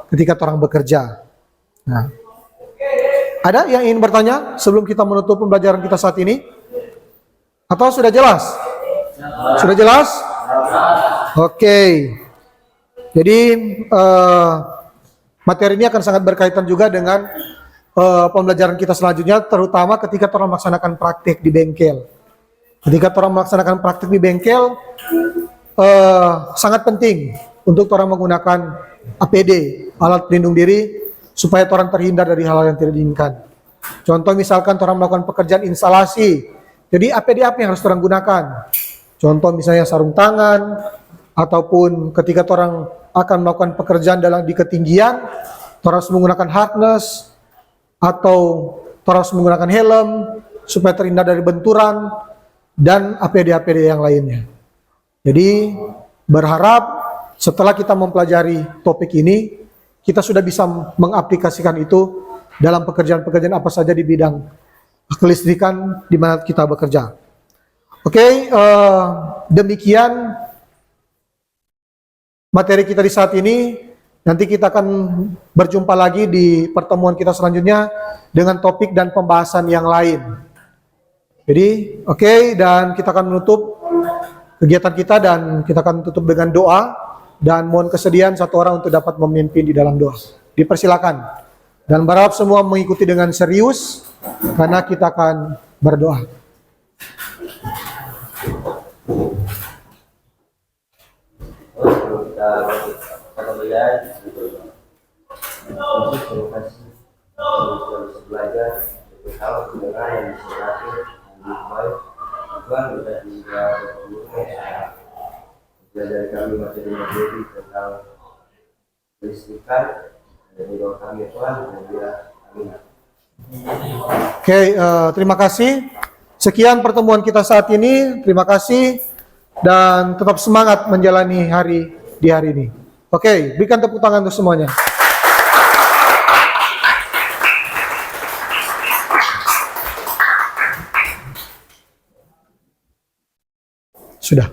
ketika orang bekerja. Nah, ada yang ingin bertanya sebelum kita menutup pembelajaran kita saat ini? Atau sudah jelas? Sudah jelas? Oke. Jadi materi ini akan sangat berkaitan juga dengan pembelajaran kita selanjutnya, terutama ketika orang melaksanakan praktik di bengkel. Ketika orang melaksanakan praktik di bengkel, sangat penting untuk orang menggunakan APD, alat pelindung diri, supaya orang terhindar dari hal-hal yang tidak diinginkan. Contoh misalkan orang melakukan pekerjaan instalasi, jadi APD apa yang harus orang gunakan? Contoh misalnya sarung tangan, ataupun ketika orang akan melakukan pekerjaan di ketinggian, orang harus menggunakan harness, atau orang harus menggunakan helm, supaya terhindar dari benturan, dan APD-APD yang lainnya. Jadi berharap setelah kita mempelajari topik ini, kita sudah bisa mengaplikasikan itu dalam pekerjaan-pekerjaan apa saja di bidang kelistrikan di mana kita bekerja. Oke, demikian materi kita di saat ini. Nanti kita akan berjumpa lagi di pertemuan kita selanjutnya dengan topik dan pembahasan yang lain. Jadi, oke, dan kita akan menutup kegiatan kita dan kita akan tutup dengan doa dan mohon kesediaan satu orang untuk dapat memimpin di dalam doa. Dipersilakan. Dan berharap semua mengikuti dengan serius karena kita akan berdoa. Kemudian terima kasih untuk belajar tahu mendengar yang diserahkan lebih baik Tuhan sudah juga belajar kami materi-materi tentang kelistrikan dan juga kami Tuhan dan juga amin. Oke, terima kasih. Sekian pertemuan kita saat ini. Terima kasih dan tetap semangat menjalani hari di hari ini. Oke, berikan tepuk tangan untuk semuanya. Sudah.